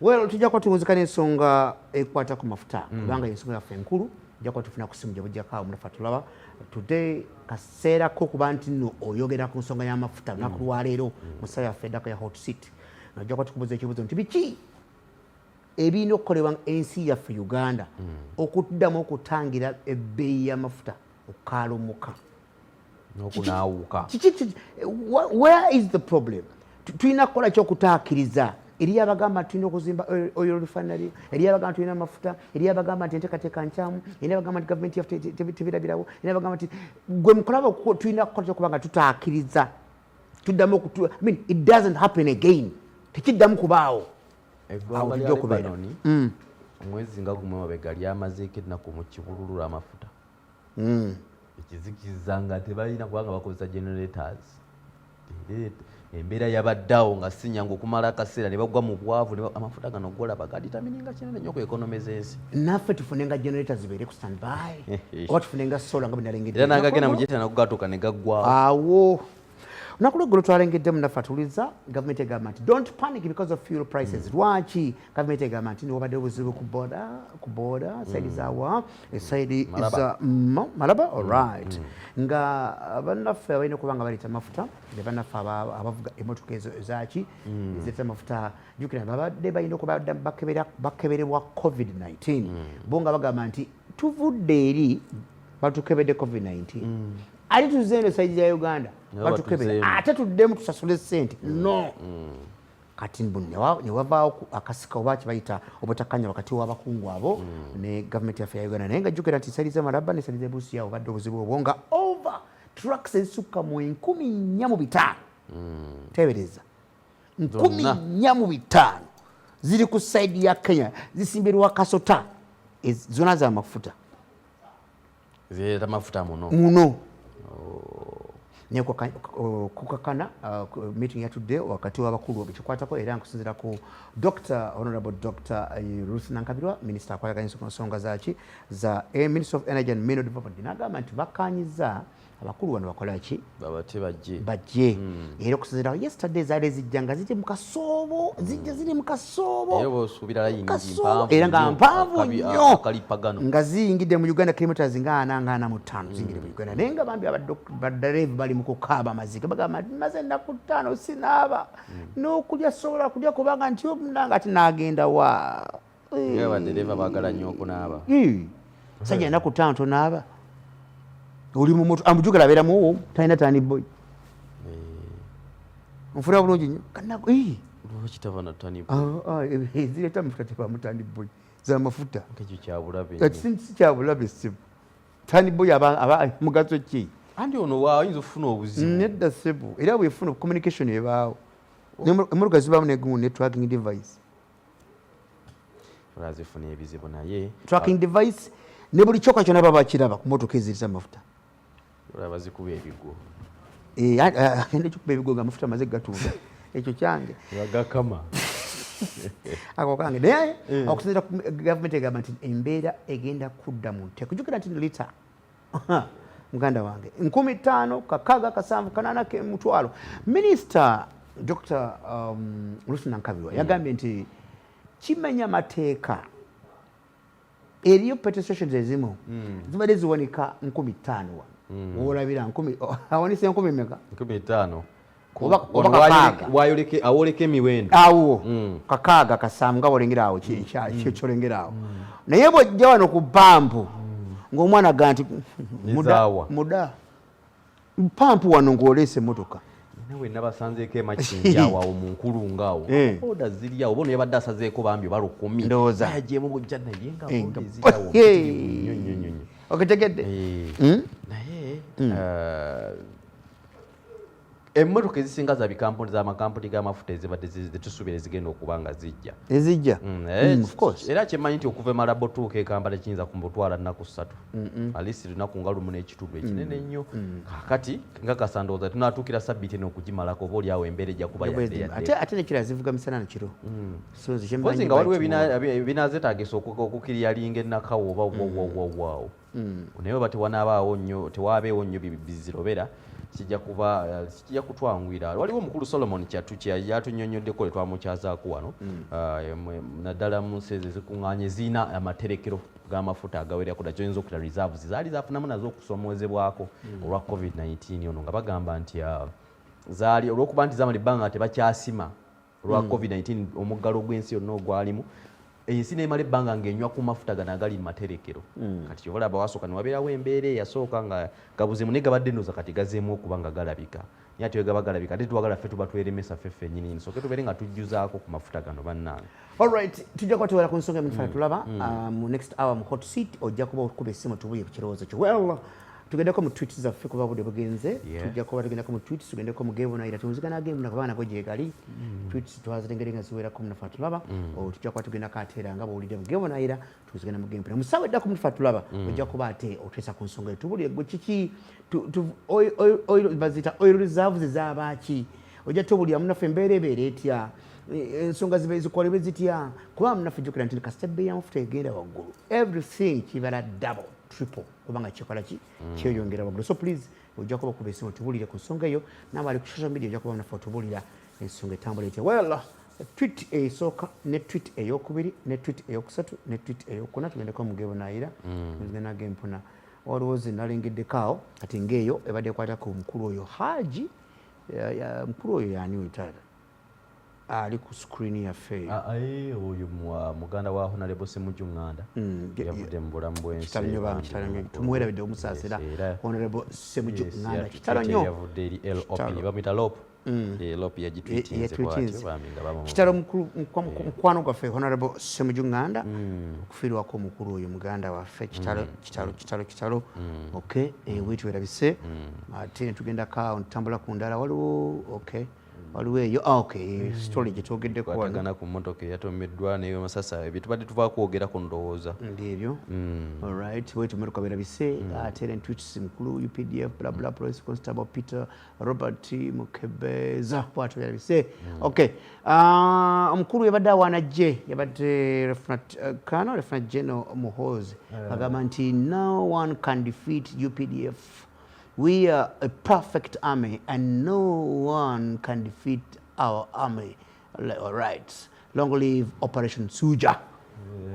Well, tujja kuba tuwunzika n'ensonga ekwata ku mafuta kubanga ensonga yaffe enkulu tujja kuba tufuna ku simu gye bujjako awo munafa tulaba today kaseerako kuba nti nno oyogera ku nsonga y'amafuta lunaku lwaleero mu ssaawa yaffe eddako ya hot seat. Najja kuba tukubuuza ekibuuzo nti biki ebirina okukolebwa ensi yaffe Uganda okuddamu okutangira ebbeeyi y'amafuta okukaalumuka n'okunaawuka. Where is the problem? Tulina kukola ki okutaakiriza eriyo abagamba tulina okuzimba oil refinery, eriyo abagamba tulina amafuta, eriyo abagamba nti enteekateeka nkyamu, eriyo abagamba nti gavumenti yaffe tebirabirawo, eriyo abagamba nti gwe mukulaba tulina kukola ki okuba nga tutaakiriza tuddamu okutu. I mean, it doesn't happen again. Tekiddamu kubaawo eggwanga lya Lebanoni omwezi nga gumwe mabega lyamazeeko ennaku mu kibululu amafuta ekizikiza nga tebalina kubanga bakozesa generators embeera yabaddeawo nga sinyangu okumala akaseera ne bagwa mu bwavu amafuta gano golaba gaditamininga kinene nnyo ku ekonomeza ensi. Naffe tufunenga generators zibeere ku standby oba tufunenga sola nga bwe nalengedde era nagagenda mu gyetana kugatuuka ne gaggwawo awo. Lunaku lw'eggulo twalengedde munaffe atuliza gavumenti egamba nti don't panic because of fuel prices. Lwaki gavumenti egamba nti niwabadde obuzibu ku boda saidi zawa esaidi za Malaba alright nga bannaffe balina okuba nga baleeta amafuta ne bannaffe abavuga emmotoka ezo ezaki ezeeta amafuta jukira babadde balina okuba bakeberebwa COVID-19 bo nga bagamba nti tuvudde eri batukebedde COVID-19 ali tuzendo saidi ya Uganda batukebera ate tuddemu tusasule sente no kati ne wavaawo akasika oba kibayita obutakanya wakati w'abakungu abo ne gavumenti yaffe ya Uganda naye nga jjukira nti saidi za Malaba ne saidi za Busia obadde obuzibu obwo nga over trucks ezisukka mu 1,400 tebereza 1,400 ziri ku saidi ya Kenya zisimbirwa kasota zona za mafuta zireeta mafuta muno kukakana meeting ya today wakati w'abakulu bekikwatako era nkusinzira ku Honorable Dr. Ruth Nankabirwa Minister akwataganya ensonga zaki za Minister of Energy and Mineral Development n'agamba nti bakanyiza abakulu bano bakola ki bajje era okusinzira yesterday zaali zijja nga ziri mu kasoobo era nga mpanvu nnyo nga ziyingidde mu Uganda kilometers nga 45 ziyingidde mu Uganda naye nga bambi baddereevu bali mu kukaaba amaziga bagamba nti maze ennaku 5 sinaaba n'okulya sobola kulya kubanga nti omunanga ati n'agenda wa baddereeva baagala nnyo okunaaba sajja ennaku 5 tonaaba oli mu moto amujugala abeeramu talina tani boy nfuna bulungi nnyo kitava na tani boy zireeta amafuta tebamu tani boy z'amafuta ekyo kyabulabe si kyabulabe ssebo tani boy aba mugaso ki andi ono waayinza okufuna obuzibu nedda ssebo era bwefuna communication ebaawo emmotoka zibaamu negumu ne tracking device zifuna ebizibu naye tracking device ne buli kyokka kyonna baba bakiraba ku mmotoka ezirisa amafuta bazikuba ebigo agenda ekikuba ebigo nga amafuta maze gatuuka ekyo kyange bagakama ako kange naye okusinzira gavumenti egamba nti embeera egenda kudda mu nteeko jjukira nti lita muganda wange 5,000 6 7 8 mutwalo. Minisita Dr. Ruth Nankabirwa yagambye nti kimenya mateeka eriyo petrol stations ezimu zibadde ziwanika 5,000 olabira awanise 10,000 awoleka emiwendo awo 6 7 nga bolengera awo kyolengera awo naye bwojja wano ku pampu ng'omwana ga nti muda pampu wano ng'oleese emmotoka nawe nabasanzeeko emakinjawo awo mu nkulunga awo oda ziri awo bono yabadde asazeeko bambi balo 10 ndowooza yajeemu bujja naye nga ziri awo okitegedde naye emmotoka ezisinga za bikampuni z'amakampuni g'amafuta ezibadde tetusuubira ezigenda okuba nga zijja of course era kyemmanyi nti okuva emalabo tuuka e Kampala kiyinza kumutwala nnaku 3 alisi lunaku nga lumu n'ekitundu ekinene ennyo kakati nga kasandooza tunaatuukira sabbiiti eno okugimalako oba oliawo embeera ejja kuba ate nekira zivuga misana nekiro pozi nga waliwo ebinaazeetaagisa okukiryalinga ennakawo oba wawawawaawo naye oba tewaabeewo nnyo bizirobera kijja kutwangwira. Waliwo omukulu Solomon Kyatuki yatunnyonnyoddeko lwe twamukyazaako wano naddala mu nsi ezo ezikuŋŋaanya ezirina amaterekero g'amafuta agawerako ddala kyoyinza okuyita reserves zaali zafunamu nazo okusomoozebwako olwa COVID-19 ono nga bagamba nti zaali olw'okuba nti zamala ebbanga nga tebakyasima olwa COVID-19 omuggalo gw'ensi yonna ogwalimu ensi n'emala ebbanga ng'enywa ku mafuta gano agali mu materekero kati kyova olaba wasooka ne wabeerawo embeera eyasooka nga gabuzeemu naye gabadde nnooza kati gazeemu okuba nga galabika naye ate gaba galabika ate twagala ffe tuba tweremesa ffe ffennyini sooke tubeere nga tujjuzaako ku mafuta gano bannange. Alright, tujja kuba tuwera ku nsonga emitufala tulaba mu next hour mu hot seat ojja kuba okuba essimu tubuye ku kirowoozo kyo. Well, tugendeko mu tweets zaffe kuba budde bugenze tujja kuba tugendeko mu tweets tugendeko mu geebonayira tunzigana geemu nakuba nako gyegali tweets twazitengere nga ziwerako munafa tulaba tujja kuba tugendako ate era nga bwowulidde mu geebonayira tuzigana mu geemu musawo eddako munafa tulaba ojja kuba ate oteesa ku nsonga etubulire gwe kiki bazita oil reserves ez'abaaki ojja tubulira munaffe embeera ebeera etya ensonga zikolebwe zitya kuba munaffe jjukira nti kasita ebbeeyi y'amafuta egenda waggulu everything kibala double triple kubanga kikola ki kyeyongera waggulu. So please ojja kuba okuba essimu tubulire ku nsonga eyo n'abali ku social media ojja kuba munaffe otubulira ensonga etambula etya. Well, tweet esooka ne tweet eyokubiri ne tweet eyokusatu ne tweet eyokuna tugendeko mu geebonayira tugenda gempuna waliwo ze nalengeddeko awo kati ng'eyo ebadde ekwatako omukulu oyo Haji mukulu oyo yani wetala ali ku screen yaffe oyo muganda wa Honorable Ssemujju Nganda yavudde mu bulamu bw'ensi tumuweerabidde omusaasira Honorable Ssemujju Nganda kitalo nnyo yavudde eri LOP bamuyita LOP LOP yagitwitinze kitalo mukwano gwaffe Honorable Ssemujju Nganda okufiirwako omukulu oyo muganda waffe kitalo okay wetwerabise ate netugenda awo ntambula ku ndala waliwo waliwo eyo story gye twogeddeko kwatagana ku mmotoka eyatomeddwa neyo masasa ebyo tubadde tuva kwogerako ndowooza ndiebyo alright wetu mmeruka berabise ate era ntwits mukulu UPDF blabla police constable Peter Robert Mukebeza bwatyo berabise omukulu yabadde awaanajje yabadde Lieutenant General Muhoozi agamba nti no one can defeat UPDF. We are a perfect army and no one can defeat our army. All right. Long live Operation Suja.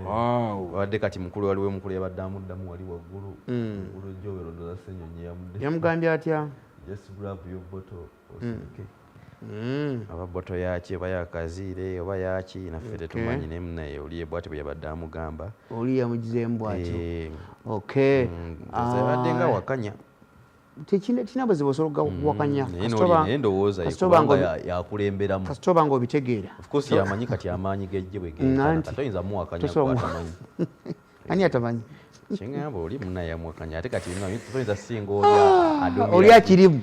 Wow. Wadde kati mukulu waliwo mukulu yabadde amuddamu wali waggulu. Mukulu Joel Odola Ssenyonyi yamudde. Yamugambye atya? Just grab your bottle. Aba bottle yaki oba yakaziire oba yaki naffe tetumanyi naye munaye oliye bw'ati bwe yabadde amugamba. Oli yamugizeemu bw'atyo. Okay. Yabadde nga wakanya. Tekina bwe osobola okuwakanya ndowooza yakulemberamu kasita obanga obitegeera of course yamanyi kati amaanyi gejje bwe genda toyinza muwakanya gwatamanyi ani atamanyi kyeŋŋamba oli munaye yamuwakanya ate kati toyinza singa oli akirimu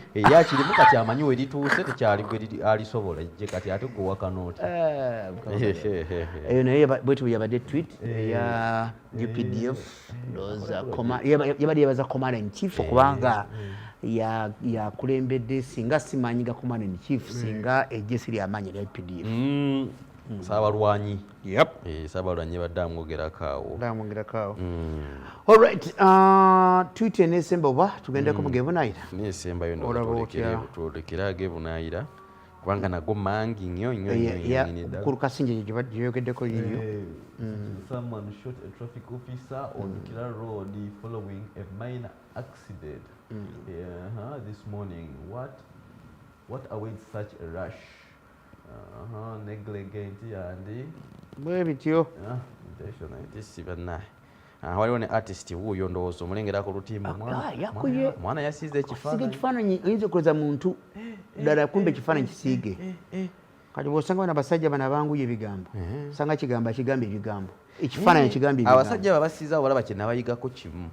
kati amanyi we lituuse tekyali gwe alisobola ejje kati ate gwewakana oti eyo naye bwetu yabadde tweet eya UPDF yabadde yebaza Commander in Chief okubanga yakulembedde singa simanyi ga Commander in Chief singa ejjesi lyamaanyi lya UPDF Saabalwanyi Saabalwanyi badde amwogerako awo. Alright, tweet eneesemba oba tugendeko mu geebonayira neesembayo twolekera ageebonayira kubanga nago mangi nnyo mukulu Kasinje gyeyogeddeko yiyo. Someone shot a traffic officer on Kira Road following a minor accident this morning. What awaits such a rush? Negligent yandi bwe bityo waliwo ne artist wuuyo ndowooza omulengerako lutimba mwana yasiize ekifaananyi oyinza okuloza muntu ddala kumbe ekifaananyi kisiige kati bw'osanga bano abasajja bano abanguya ebigambo osanga kigambo akigamba ebigambo ekifaananyi kigamba ebigambo abasajja babasiizaawo balaba kye nabayigako kimu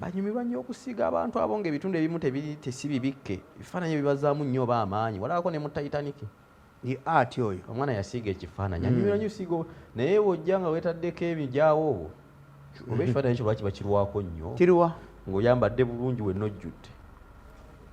banyumirwa nnyo okusiiga abantu abo ng'ebitundu ebimu tesibibikke ebifaananyi bibazaamu nnyo oba amaanyi walabako ne mu Titanic ati oyo omwana yasiiga ekifaananyi anyumirwa nnyo siiga naye wojja nga weetaddeko ebijaawo obwo oba ekifaananyi ekyo lwaki bakirwako nnyo kiriwa ng'oyambadde bulungi wenna ojjudde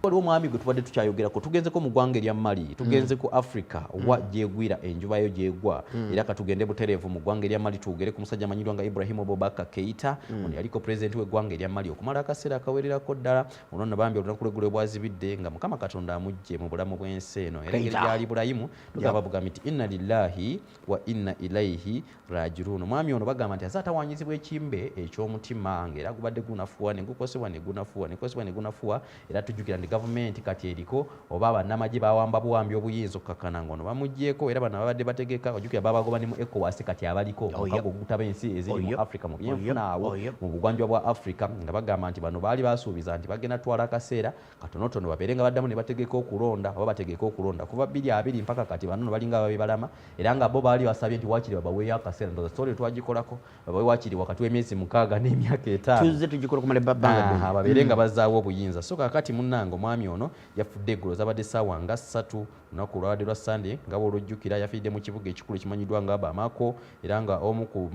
waliwo omwami gwe tubadde tukyayogerako tugenzeko mu ggwanga erya Mali tugenze ku Africa wa gyegwira enjuba yo gyegwa era katugende butereevu mu ggwanga erya Mali tugere ku musajja amanyirwa nga Ibrahim Boubacar Keita ono yaliko pulezidenti w'eggwanga erya Mali okumala akaseera akawererako ddala ono nno bambi olunaku lw'eggulo bwazibidde nga Mukama Katonda amugje mu bulamu bw'ensi eno era engeri gyali Ibrahimu tugamba bugambi nti inna lillahi wa inna ilaihi rajiruun omwami ono bagamba nti azaatawanyizibwa ekimbe eky'omutima ng'era gubadde gunafuwa ne gukosebwa ne gunafuwa ne gukosebwa ne gunafuwa era tujjukira ndi gavumenti kati eriko oba bannamagye bawamba buwambi obuyinza okukakkana ngono bamugyeko era bano babadde bategeka ojjukira babagoba ne mu ECOWAS kati abaliko omukago ogutaba ensi eziri mu Africa mu byenfuna awo mu bugwanjuba bwa Africa nga bagamba nti bano baali basuubiza nti bagenda twala akaseera katonotono babeere nga baddamu ne bategeka okulonda oba bategeka okulonda kuva 2020 mpaka kati bano balinga babebalama era nga bo baali basabye nti wakiri babaweeyo akaseera ndoza story twagikolako babawe wakiri wakati w'emyezi 6 n'emyaka 5 tuze tugikola kumale babanga babeere nga bazaawo obuyinza so kakati munnange omwami ono yafudde eggulo zabadde ssaawa nga 3 lunaku lwabadde lwa Sunday nga bw'olujjukira yafiiridde mu kibuga ekikulu kimanyiddwa nga Bamako era nga omu ku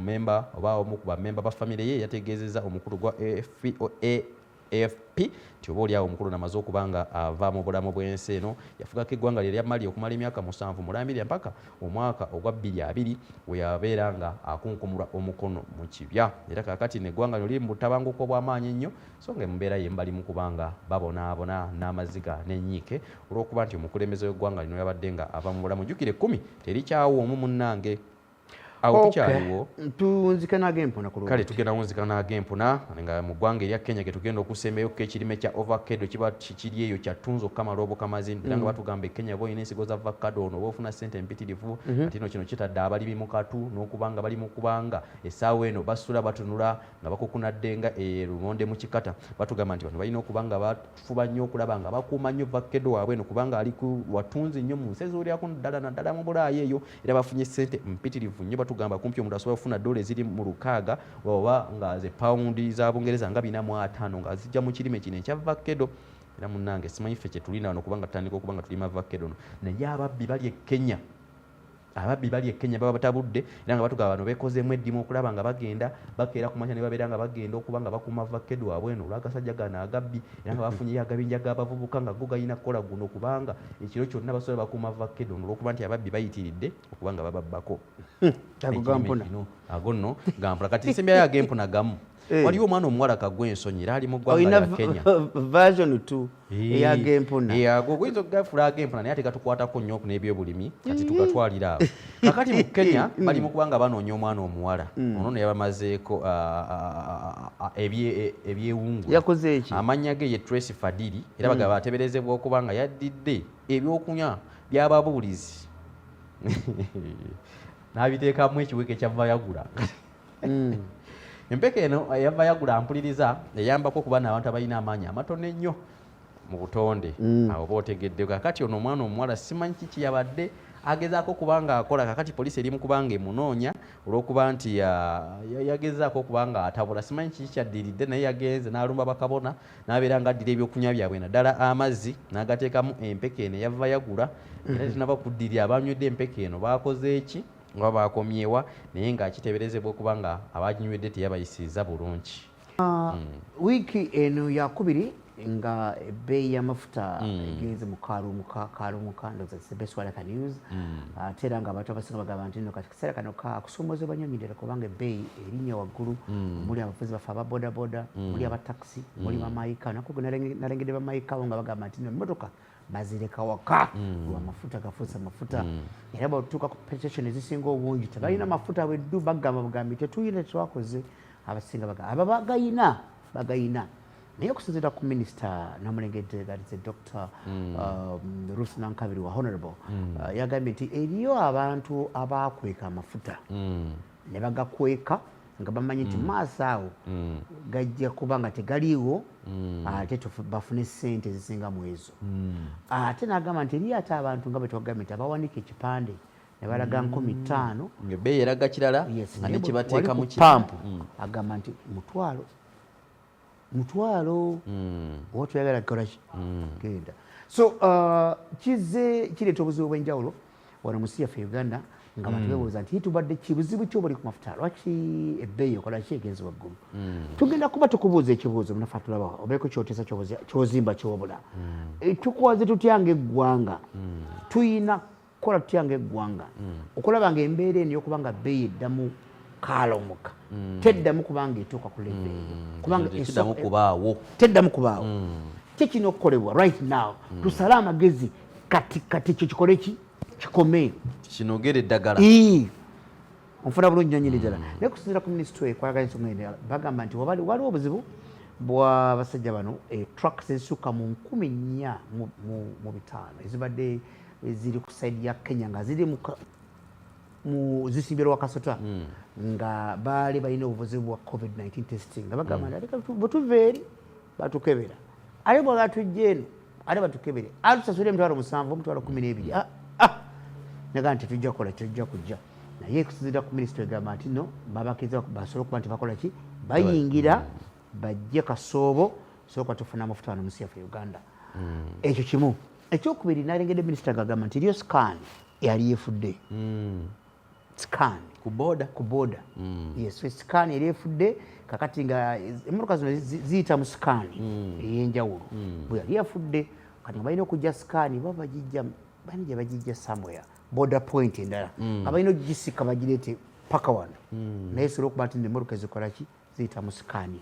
bammemba ba famire ye yategeezezza omukulu gwa AFP nti oba oliawo omukulu namaze okubanga ava mu bulamu bw'ensi eno yafugako eggwanga lye lya Mali okumala emyaka 7 mulambirira mpaka omwaka ogwa 2020 we yabeera nga akunkumulwa omukono mu kibya era kakati neggwanga lyo liri mu butabanguko bw'amaanyi ennyo so nga embeera ye mbalimu kubanga babonaabona n'amaziga n'ennyiike olw'okuba nti omukulembeze w'eggwanga lino yabadde nga ava mu bulamu jjukire 10 terikyawo omu munnange awo tukyaliwo tunzikana agempuna ku kale tugenda wunzikana agempuna nga mu ggwanga erya Kenya ke tugenda okusembayoko ekirime kya ovacado kiba kiri eyo kya ttunzo okamala obukamazi era nga batugamba Kenya boyina ensigo za avocado ono bofuna ssente empitirivu ati no kino kitadde abalimi mu katu n'okubanga bali mu kubanga essaawa eno basula batunula nga bakukuna ddenga lumonde mu kikata batugamba nti bano balina okubanga bafuba nnyo okulaba nga bakuuma nnyo avocado waabwe eno kubanga ali ku watunzi nnyo mu nsi ezoolyaku ddala naddala mu Bulaayi eyo era bafunye ssente mpitirivu nnyo tugamba kumpi omuntu asobola okufuna dola eziri mu 600 oba nga ze paundi za Bungereza nga 405 nga zijja mu kirime kino ekya avocado era munnange simanyi ffe kye tulina wano kubanga tutandika okubanga tulima avocado no naye ababbi bali e Kenya baba batabudde era nga batugaba bano bekozeemu eddimu okulaba nga bagenda bakeera ku makya ne babeera nga bagenda okuba nga bakuuma avocado waabwe eno olw'agasajja gano agabbi era nga bafunyeyo agabinja g'abavubuka nga go galina kukola guno kubanga ekiro kyonna basobola bakuuma avocado ono olw'okuba nti ababbi bayitiridde okuba nga bababbako ago nno gampula kati nsembyayo agempuna gamu waliwo omwana omuwala kagw'ensonyi era ali mu ggwanga lya Kenya version 2 eyagempuna ago gwinza okugafula agempuna naye ate katukwatako nnyo n'ebyobulimi kati tugatwalira awo kakati mu Kenya bali mu kubanga banoonya omwana omuwala ono ne yabamazeeko ebyewungu yakoze eki amannya ge ye Tracy Fadili era bagaba ateberezebwa okubanga yaddidde ebyokunywa by'ababuulizi n'abiteekamu ekiweke ekya Viagra empeke eno eya Viagra mpuliriza eyambako okuba n'abantu abalina amaanyi amatono ennyo mu butonde awo bootegedde kakati ono omwana omuwala simanyi kiki yabadde agezaako kubanga akola kakati poliisi eri mu kubanga emunoonya olw'okuba nti yagezaako okubanga atabula simanyi kiki kyaddiridde naye yagenze n'alumba bakabona n'abeera nga addira ebyokunywa byabwe naddala amazzi n'agateekamu empeke eno eya Viagra era tinaba kuddirira abanywedde empeke eno baakoze eki nga bakomyewa naye ng'akiteberezebwa okuba nga abaginywedde teyabayisiza bulungi wiiki eno yakubiri nga ebbeeyi y'amafuta egenze mu kaalumuka ndoza the best one I can use ate era nga abantu abasinga bagamba nti nno kati kiseera kano kakusoomooza banyonyidde kubanga ebbeeyi erinnya waggulu muli abavuzi bafe aba bodaboda muli abatakisi muli bamayika naku nalengedde bamayika abo nga bagamba nti nno emmotoka bazireka waka amafuta gafuusa amafuta era batuuka ku pension ezisinga obungi tebalina mafuta weddu bagamba tetuyina tetwakoze abasinga aba bagayina naye okusinziira ku minisita namulengedde that is Dr. Ruth Nankabirwa honorable yagambye nti eriyo abantu abakweka amafuta ne bagakweka nga bamanyi nti maaso awo gajja kuba nga tegaliiwo ate bafune ssente ezisinga mu ezo ate n'agamba nti eriyo ate abantu nga bwe twagambye nti abawanika ekipande ne balaga 5,000 ng'ebbeeyi eraga kirala nga ne kye bateekamu pampu agamba nti mutwalo mutwalo oba tuyagala kukola ki genda. So kireeta obuzibu bw'enjawulo wano mu nsi yaffe Uganda nga abantu beebuuza nti tubadde kibuzibu ki obuli ku mafuta lwaki ebbeeyi okola ki egenze waggulu. Tugenda kuba tukubuuza ekibuuzo munafe atulaba obeeko kyoteesa kyozimba kyobula. Tukwaze tutya ng'eggwanga tuyina kukola tutya ng'eggwanga okulaba nga embeera eno y'okuba nga bbeeyi eddamu kaalomuka teddamu kubanga etuuka ku lebbeeyi teddamu kubaawo kino okukolebwa right now tusale amagezi kati kyo kikole ki kikome kinogere eddagala onfuna bulungi nyonyini ddala naye kusinziira ku minisitule ekwagala ensonga endala bagamba nti waliwo obuzibu bw'abasajja bano trucks ezisukka mu 4,000 mu 5 ezibadde ziri ku saidi ya Kenya nga ziri zisimbye lwa kasota nga baali balina obuvuzibu bwa COVID-19 testing nga bagamba nti bwetuva eri batukebera ate bwe batujja eno ate batukebere atusasule emitwalo 7 emitwalo 12 naga nti tujja kukola tujja kujja naye kusinziira ku minisitule egamba nti no babakiriza basobole okuba nti bakola ki bayingira bajje kasoobo sobola tufuna amafuta wano mu nsi yaffe Uganda. Ekyo kimu. Ekyokubiri nalengedde minisita agamba nti eriyo sikaani eyali yeefudde sikaani ku boda yes sikaani yali yeefudde kakati nga emmotoka zino ziyita mu sikaani ey'enjawulo bwe yali yafudde kati nga balina okujja sikaani babagijja bani gye bagijja somewhere border point endala nga balina ogisika bagireete paka wano naye sobola okuba nti emmotoka ezikola ki ziyita mu sikaani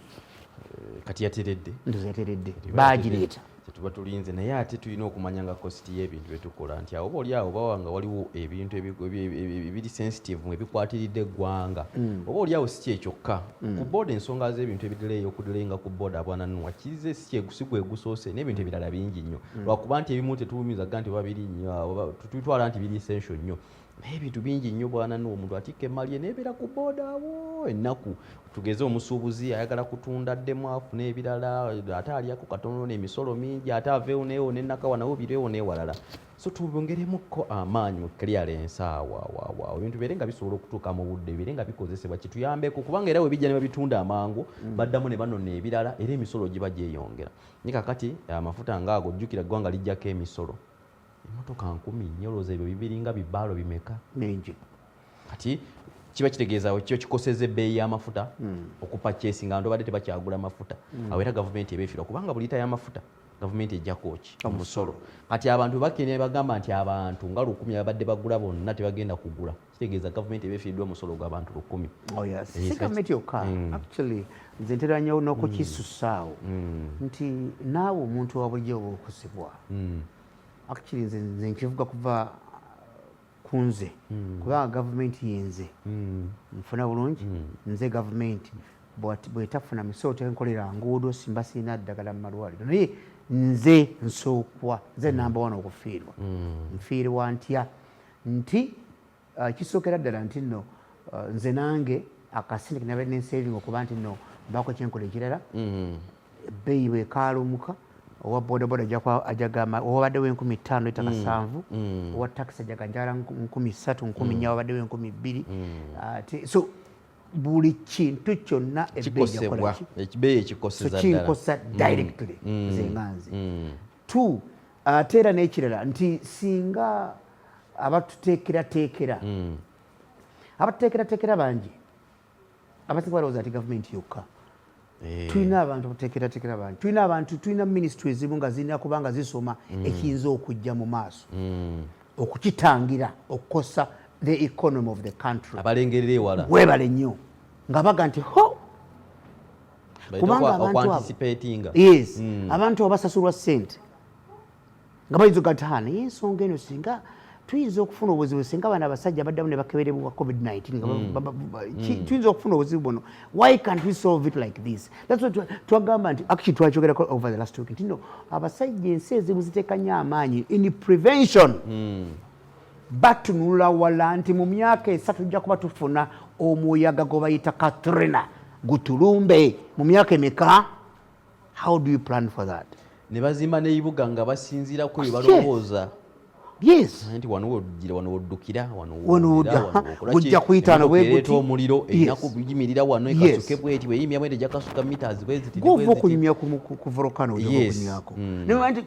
kati yateredde ndoza yateredde bagireeta tuba tulinze naye ate tulina okumanya nga kositi y'ebintu byetukola nti awo oliawo bawanga waliwo ebintu ebiri sensitive ebikwatiridde eggwanga oba oliawo si kyekyokka ku booda ensonga z'ebintu ebidireeyo okudirenga ku booda abwananunwa kize si gwe gusoose n'ebintu ebirala bingi nnyo lwakuba nti ebimu tetuwumizaga nti oba biri nnyo tutwala nti biri essential nnyo naye ebintu bingi nnyo bwananunwa omuntu atikka emmali ye neebeera ku booda awo ennaku tugeze omusuubuzi ayagala kutunda ddemu afuna ebirala ate alyako katono n'emisolo mingi ate aveewo neewo nennakawa nawo bireewo n'ewalala so tubongeremukko amaanyi mu clearance awo ebintu biire nga bisobola okutuuka mu budde biire nga bikozesebwa kituyambeko kubanga era we bijja ne babitunda amangu baddamu ne banona ebirala era emisolo giba gyeyongera naye kakati amafuta ngaago jjukira eggwanga lijjako emisolo emmotoka 10 nyoloza ebyo bibiringa bibaalo bimeka mingi kati kiba kitegeeza kyo kikoseza ebbeeyi y'amafuta okupachesi nga abantu badde tebakyagula amafuta awo era gavumenti ebeefira kubanga buli lita y'amafuta gavumenti ejjako ki omusolo kati abantu bakene bagamba nti abantu nga 100 abadde bagula bonna tebagenda kugula kitegeeza gavumenti ebeefiriddwa omusolo gw'abantu 100 si gavumenti yokka actually nze ntera nnyo n'okukisussaawo nti naawe omuntu wa bulijjo oba okusibwa actually nze nkivuga kuva kunze kubanga gavumenti yenze nfuna bulungi nze gavumenti bwetafuna misolo tenkolera nguudo simba sirina ddagala mu malwaliro naye nze nsookwa nze namba 1 okufiirwa nfiirwa ntya nti kisookera ddala nti nno nze nange akasente kenabe nenseeringa okuba nti nno mbaako kyenkola ekirala ebbeeyi bwekaalumuka owa bodaboda ajagamba owabaddewo 5,000 ettaka 7 owa takisi ajaga njala 3,000 4,000 wabaddewo 2,000 so buli kintu kyonna ebbeeyi ekikosa directly nze nganze 2 ate era n'ekirala nti singa abatuteekerateekera bangi abasinga balowooza nti gavumenti yokka tulina abantu okuteekerateekera bangi tulina ministry ezimu nga zirina kubanga zisoma ekiyinza okujja mu maaso okukitangira okukosa the economy of the country abalengerera ewala webale nnyo nga baga nti kubanga abantu abo basasulwa ssente nga bayinza ogatana naye ensonga eno singa tuyinza okufuna obuzibu singa abaana abasajja baddamu ne bakeberebwa COVID-19 tuyinza okufuna obuzibu buno why can't we solve it like this that's what twagamba nti actually twakyogerako over the last week nti no abasajja ensi ezimu ziteeka nnyo amaanyi in prevention batunula wala nti mu myaka 3 tujja kuba tufuna omuyaga gwe bayita Katrina gutulumbe mu myaka emeka how do you plan for that ne bazimba n'ebibuga nga basinziirako bye balowooza Yes. Nti wano oddukira wano ojja kuyitaano bweguti omuliro enaku bijimirira wano ekasuke bweti weyimya bwete jakasuka meters bweziti gova okunyumya ku volcano ojakunyako nti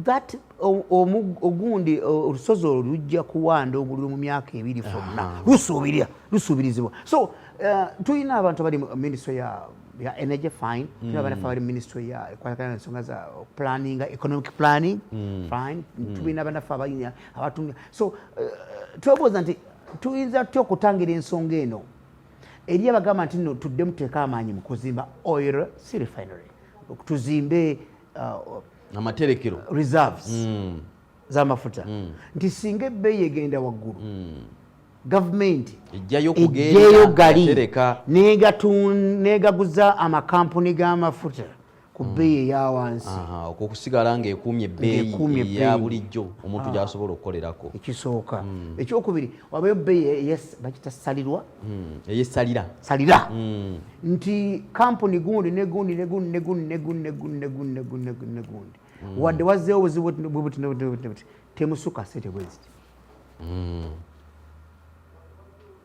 that ogundi olusozi olwo lujja kuwanda obuliro mu myaka 2 from now lusuubirizibwa. So tulina abantu bali ministry ya energy fine, tulina abantu bali ministry ya ekwatagana ensonga za planning, economic planning fine, tulina abantu abatunga. So twebuuza nti tuyinza tutya okutangira ensonga eno eri abagamba nti nno tudde muteeka amaanyi mu kuzimba oil sea refinery, tuzimbe amaterekero reserves z'amafuta, nti singa ebbeeyi egenda waggulu gavumenti ejjayo gali negaguza amakampuni g'amafuta ku bbeeyi eya wansi, okusigala ng'ekuumye ebbeeyi eya bulijjo omuntu gy'asobola okukolerako. Ekisooka. Ekyokubiri wabayo bbeeyi bakita salira nti kampuni gundi negundi wadde wazzeewo obuzibu buti temusuka sente bweziti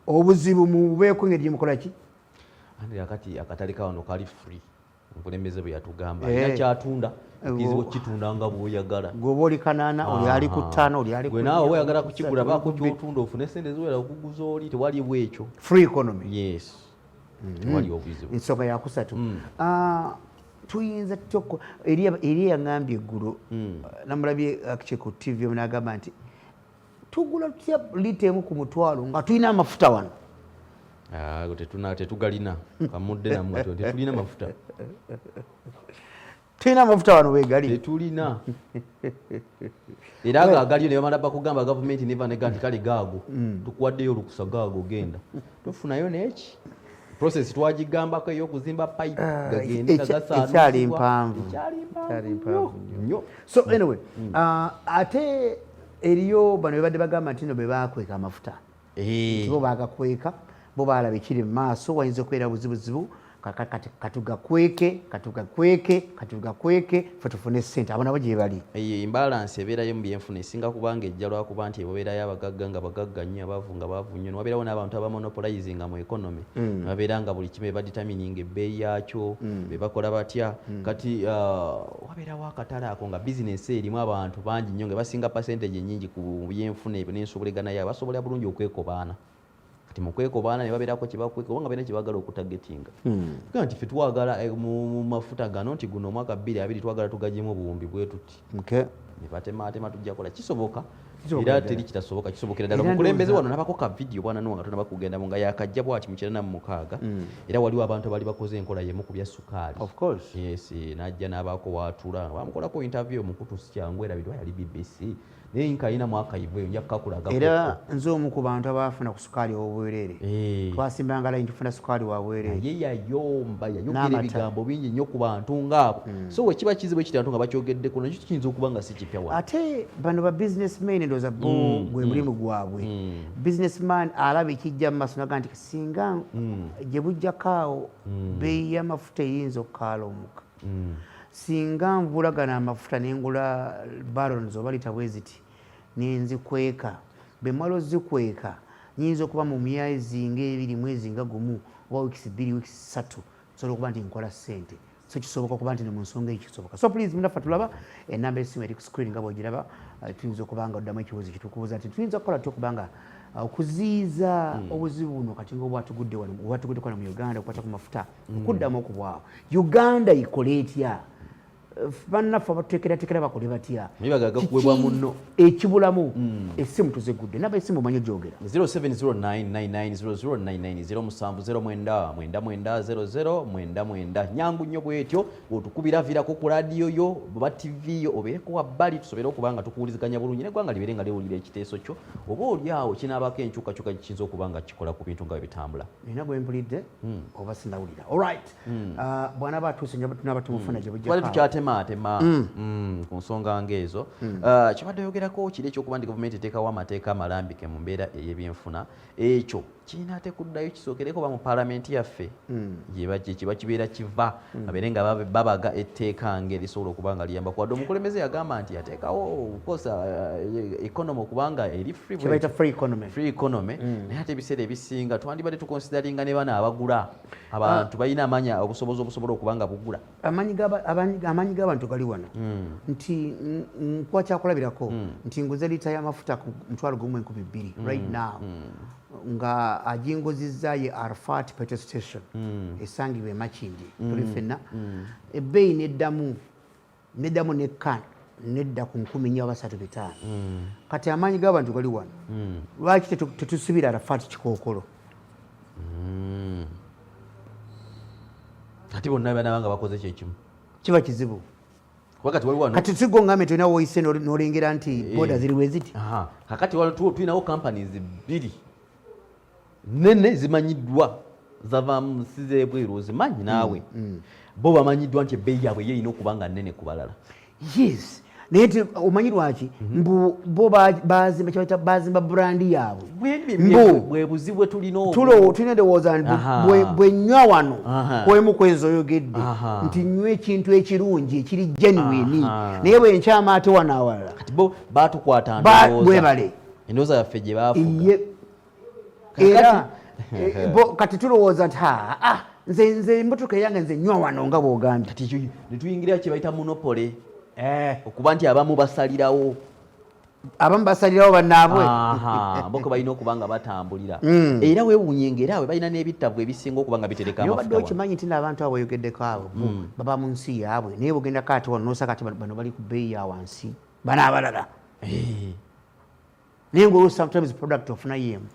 obuzibu mubeeko ngeri gyemukola ki akati akatale kawano kali free omukulembeze bwe yatugamba alina kyatunda ekizibu kitunda nga bw'oyagala gwoba oli kanaana oli ali ku ttaano oli ali gwe naawe oyagala kukigula baako kyotunda ofune sente ziwera okuguza oli tewali bwekyo free economy. Yes. Tewali obuzibu. Ensonga yakusatu tuyinza tutya eri yaŋŋambye eggulu namulabye kice ku TV n'agamba nti tugula tutya lita emu ku mutwalo nga tulina amafuta wano. Tetugalina kamudde namwe tetulina mafuta. Tulina amafuta wano weegali tetulina era gaagalio ne bamala bakugamba gavumenti neva nega nti kale gaago tukuwaddeyo olukusa gaago genda tofunayo neki process twagigambako ey'okuzimba pipe gagende ekyali mpanvu nnyo. So anyway ate eriyo bano bebadde bagamba nti no bebakweka amafuta bo bagakweka bo balaba ekiri mu maaso wayinza okubeera buzibuzibu katugakweke fe tufune ssente abo nabo gye bali. Imbalance ebeerayo mu byenfuna esinga kubanga ejja lwakuba nti ebabeerayo abagagga nga bagagga nnyo abavu nga baavu nnyo wabeerawo n'abantu abamonopolizinga mu economy babeera nga buli kimu baditamininga ebbeeyi yaakyo bebakola batya kati wabeerawo akatale ako nga bizinesi erimu abantu bangi nnyo nga basinga percentage ennyingi ku byenfuna ebyo n'ensobolegana yaabwe basobola bulungi okwekobaana mu kwekobaana ne babeerako kyebakweka oba nga balina kyebagala okutagetinga tugaa nti ffe twagala mu mafuta gano nti guno omwaka 2020 twagala tugajjemu obuwumbi bwe tuti ne batematema tujja kola kisoboka era teri kitasoboka kisobokera ddala omukulembeze wano nabako ka vidiyo bwana nuwa nga tonaba kugenda nga yakajja bwati mu 96 era waliwo abantu abali bakoze enkola yemu ku bya sukaali. Of course. Yes, najja n'abaako waatula bamukolako interview omukutu sikyangu erabidwa yali BBC naye nkalina mwaka ibweyo nja kukakulagako era nze omu ku bantu abaafuna ku sukaali w'obwereere twasimbanga layini tufuna sukaali wa bwereere ye yayomba yayogera ebigambo bingi nnyo ku bantu ngaabo so wekiba kizibu ekitantu nga bakyogeddeko nakyo kiyinza okuba nga si kipya wano ate bano ba businessmen ndooza bo gwe mulimu gwabwe businessman alaba ekijja mu maaso naga nti singa gye bujjako awo bbeeyi y'amafuta eyinza okukaaloomuka singa nvulagana amafuta nengula barons oba lita bwe ziti nenzikweka bemala ozikweka nyinza okuba mu myezi nga 2 mwezi nga gumu oba wiikisi 2 wiikisi 3 nsobola okuba nti nkola ssente so kisoboka okuba nti ne mu nsonga eyo kisoboka. So please munaffe tulaba enamba esimu eri ku screen nga bwogiraba tuyinza okuba nga oddamu ekibuuzo kitukubuuza nti tuyinza kukola ty okuba nga okuziiza obuzibu buno kati nga obwatugudde wano mu Uganda okukwata ku mafuta okuddamu okubwawo Uganda ikola etya bannaffe abateekerateekera bakole batya ekibulamu essimu tuzigudde naba essimu omanyi ogyogera 0709990099 nyangu nnyo bwetyo otukubira virako ku laadiyo yo ba TV yo obeereko wabbali tusobere okuba nga tukuwuliziganya bulungi neggwanga libeere nga lyewulira ekiteeso kyo oba oliawo kinaabako enkyukakyuka kiyinza okuba nga kikola ku bintu nga bebitambula nina gwe mpulidde oba sinawulira alright bwana batuuse tunaba tumufuna gye bujja matema ku nsonga ng'ezo kibadde yogerako kiri ekyokuba nti gavumenti eteekawo amateeka amalambike mu mbeera ey'ebyenfuna ekyo kiina ate kuddayo kisookereko ba mu paalamenti yaffe kiba kibeera kiva babeere nga babaga etteeka ng'erisobola okuba nga liyamba kwadde omukulembeze yagamba nti yateekawo kosa economy okubanga eri free economy naye ate ebiseera ebisinga twandibadde tukonsideringa ne bana abagula abantu balina amanya obusobozi obusobola okuba nga bugula amaanyi g'abantu gali wano nti nkuba kyakulabirako nti nguze liita y'amafuta ku 1,200 right now nga ajingozizza ye Arafat petrol station esangibwa e Makindye tuli ffenna ebbeeyi neddamu nekka nedda ku 1,350 kati amaanyi g'abantu gali wano lwaki tetusibira Arafat kikookolo kati bonna banabanga bakoze kyekimu kiba kizibu kati tusigo ngambe tulina woyise n'olengera nti boda ziri weziti kakati tulinawo companies bbiri nene zimanyiddwa zava mu nsi z'ebweru ozimanyi naawe bo bamanyiddwa nti ebbeeyi yaabwe yeeyina okuba nga nnene ku balala yes naye nti omanyi lwaki bo bazimba burandi yaabwe bwe buzibu bwe tulina tulina endowooza nti bwe nnywa wano kwemu kwezi oyogedde nti nnywa ekintu ekirungi ekiri genuine naye bwe nkyama ate wano awalala kati bo baatukwata bwebale endowooza yaffe gye baafuga era kati tulowooza nti nze emmotoka eyange nze nnywa wano nga bw'ogambye kati netuyingira kye bayita monopole okuba nti abamu basalirawo bannaabwe boke balina okuba nga batambulira era weewuunyenga era we balina n'ebittavu ebisinga okuba nga bitereka amafuta okimanyi nti n'abantu abo bayogeddeko abo baba mu nsi yaabwe naye bw'ogendako ate wano n'osaka kati bano bali ku bbeeyi ya wansi bano abalala naye ngaolwo sometimes product ofunayo emu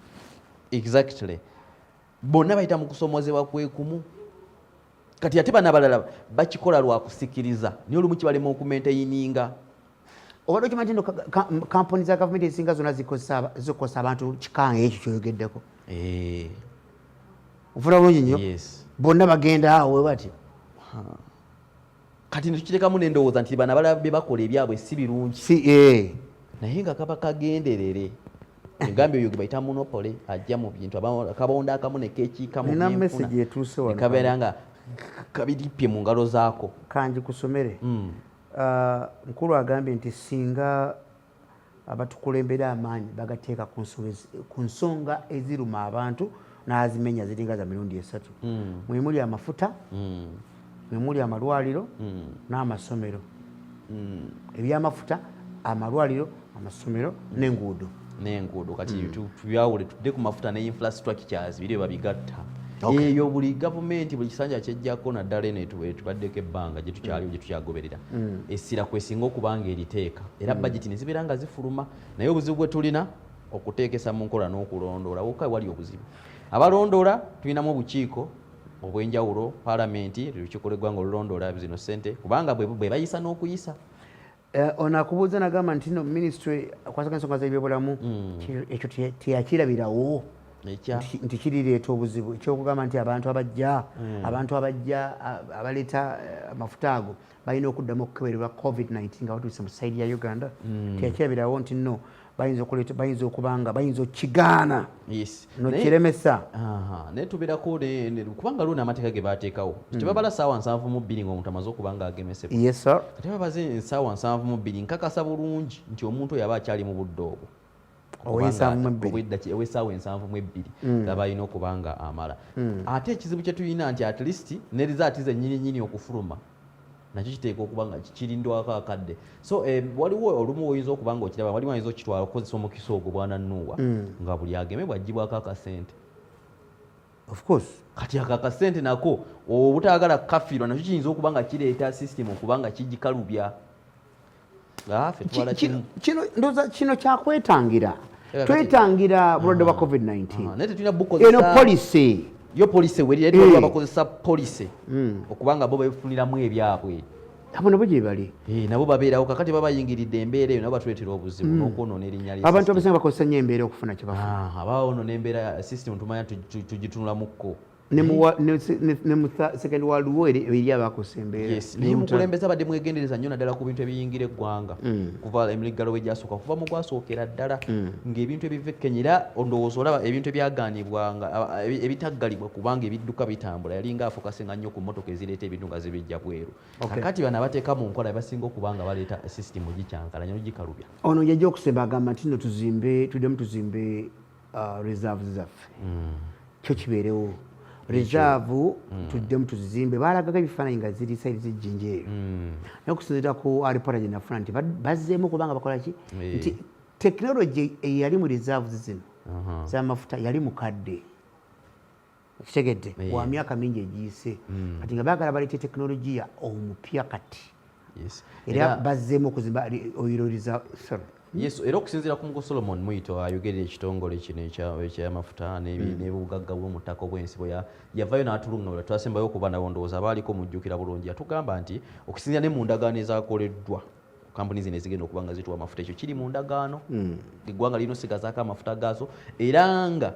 exactly bonna bayita mu kusomozebwa kwekumu kati ate bana balala bakikola lwa kusikiriza niyo olumu kibalema okumaintaininga obadde okimanyi nti kampuni za gavumenti ezisinga zonna zikosa abantu kikanga ekyo kyoyogeddeko ofuna bulungi nnyo bonna bagenda awo bati kati netukirekamu n'endowooza nti bana balala bye bakola ebyabwe si birungi naye nga kaba kagenderere engambye oyo gebayita monopole ajja mu bintu akabonda akamu nekekiikamu nekabeera nga kabirippye mu ngalo zaako kanji kusomere nkulu agambye nti singa abatukulembera amaanyi bagateeka ku nsonga eziruma abantu n'azimenya ziringa za mirundi 3 mwemuli amafuta mwemuli amalwaliro n'amasomero ebyamafuta amalwaliro amasomero n'enguudo kati tubyawule tudde ku mafuta ne infrastructures biri babigatta eyo buli gavumenti buli kisanja kyejjako naddala etubaddeko ebbanga gye tukyaliwo gye tukyagoberera essira kwesinga okubanga eriteeka era budget ne zibeera nga zifuluma naye obuzibu bwe tulina okuteekesa mu nkola n'okulondoola wokka wali obuzibu abalondoola tulinamu obukiiko obw'enjawulo paalamenti lukiiko lw'eggwanga olulondoola zino ssente kubanga bwe bayisa n'okuyisa ono akubuuza nagamba nti no ministry akwasaka ensonga z'ebyobulamu ekyo teyakirabirawo nti kirireeta obuzibu ekyokugamba nti abantu abajja abaleeta amafuta ago balina okuddamu okukebererwa covid-19 nga batuuse mu saidi ya Uganda teyakirabirawo nti no bayinza okuba nga bayinza okukigaana nokiremesa naye tubeerako kubanga lwo n'amateeka ge baateekawo tebabala ssaawa 7:2 ng'omuntu amaze okuba nga agemesebwa kati babaze ensaawa 7:2 nkakasa bulungi nti omuntu oyo aba akyali mu budde obwo ow'essaawa 7:2 gaba alina okuba nga amala ate ekizibu kye tulina nti at least ne rizaati zennyini okufuluma nakyo kiteeka okuba nga kirindwako akadde so waliwo olumu oyinza okuba nga okiraba waliwo ayinza okitwala okukozesa omukisa ogwo bwanannuuwa nga buli agemebwa agibwako akasente of course kati akakasente nako obutaagala kukafirwa nakyo kiyinza okuba nga kireeta system okuba nga kigikalubya ndowooza kino kyakwetangira twetangira bulwadde bwa covid-19 naye tetulina bukozesa policy yo police weri ndio bakozesa police okubanga bo befuniramu ebyabwe abo nabo gye bali nabo babeerawo kakati babayingiridde embeera eyo nabo batuleetera obuzibu n'okwonoona erinnya lye abantu abasinga bakozesa nnyo embeera okufuna kye bafuna abaawo no n'embeera system tumanya tugitunulamuko ne mu second world war eri abakusembeera. Yes, naye mukulembeza badde mwegendereza nnyo naddala ku bintu ebiyingira eggwanga kuva emiriggalo we gyasooka kuva mu gwasookera ddala ng'ebintu ebiva Kenya era ondowooza olaba ebintu ebyaganibwanga ebitaggalibwa kubanga ebidduka bitambula yali nga afokasinga nnyo ku mmotoka ezireeta ebintu nga zibijja bweru. Kakati bano abateeka mu nkola basinga okubanga baleeta sisitimu gikyankalanya nogikalubya. Ono yajja okusemba agamba nti nno tuddemu tuzimbe reserves zaffe kyo kibeerewo reserve tuddemu tuzimbe balagaga ebifaananyi nga ziri saidi z'ejjinja eyo naye okusinziira ku alipota gye nafuna nti bazzeemu kubanga bakola ki nti tekinologi eyali mu reserves zino z'amafuta yali mukadde kitegedde wa myaka mingi egiyise kati nga baagala baleete tekinologiya omupya kati era bazzeemu okuzimba oil reserve. Yes, era okusinziira ku Mugo Solomon Muito ayogerera ekitongole kino ekyamafuta n'obugagga bw'omuttaka obw'ensibo yavaayo n'atulungamula twasembayo okuba nabo ndowooza abaaliko mujjukira bulungi yatugamba nti okusinziira ne mu ndagaano ezaakoleddwa kampuni zino ezigenda okuba nga zituwa amafuta ekyo kiri mu ndagaano eggwanga lirina osigazaako amafuta gaazo era nga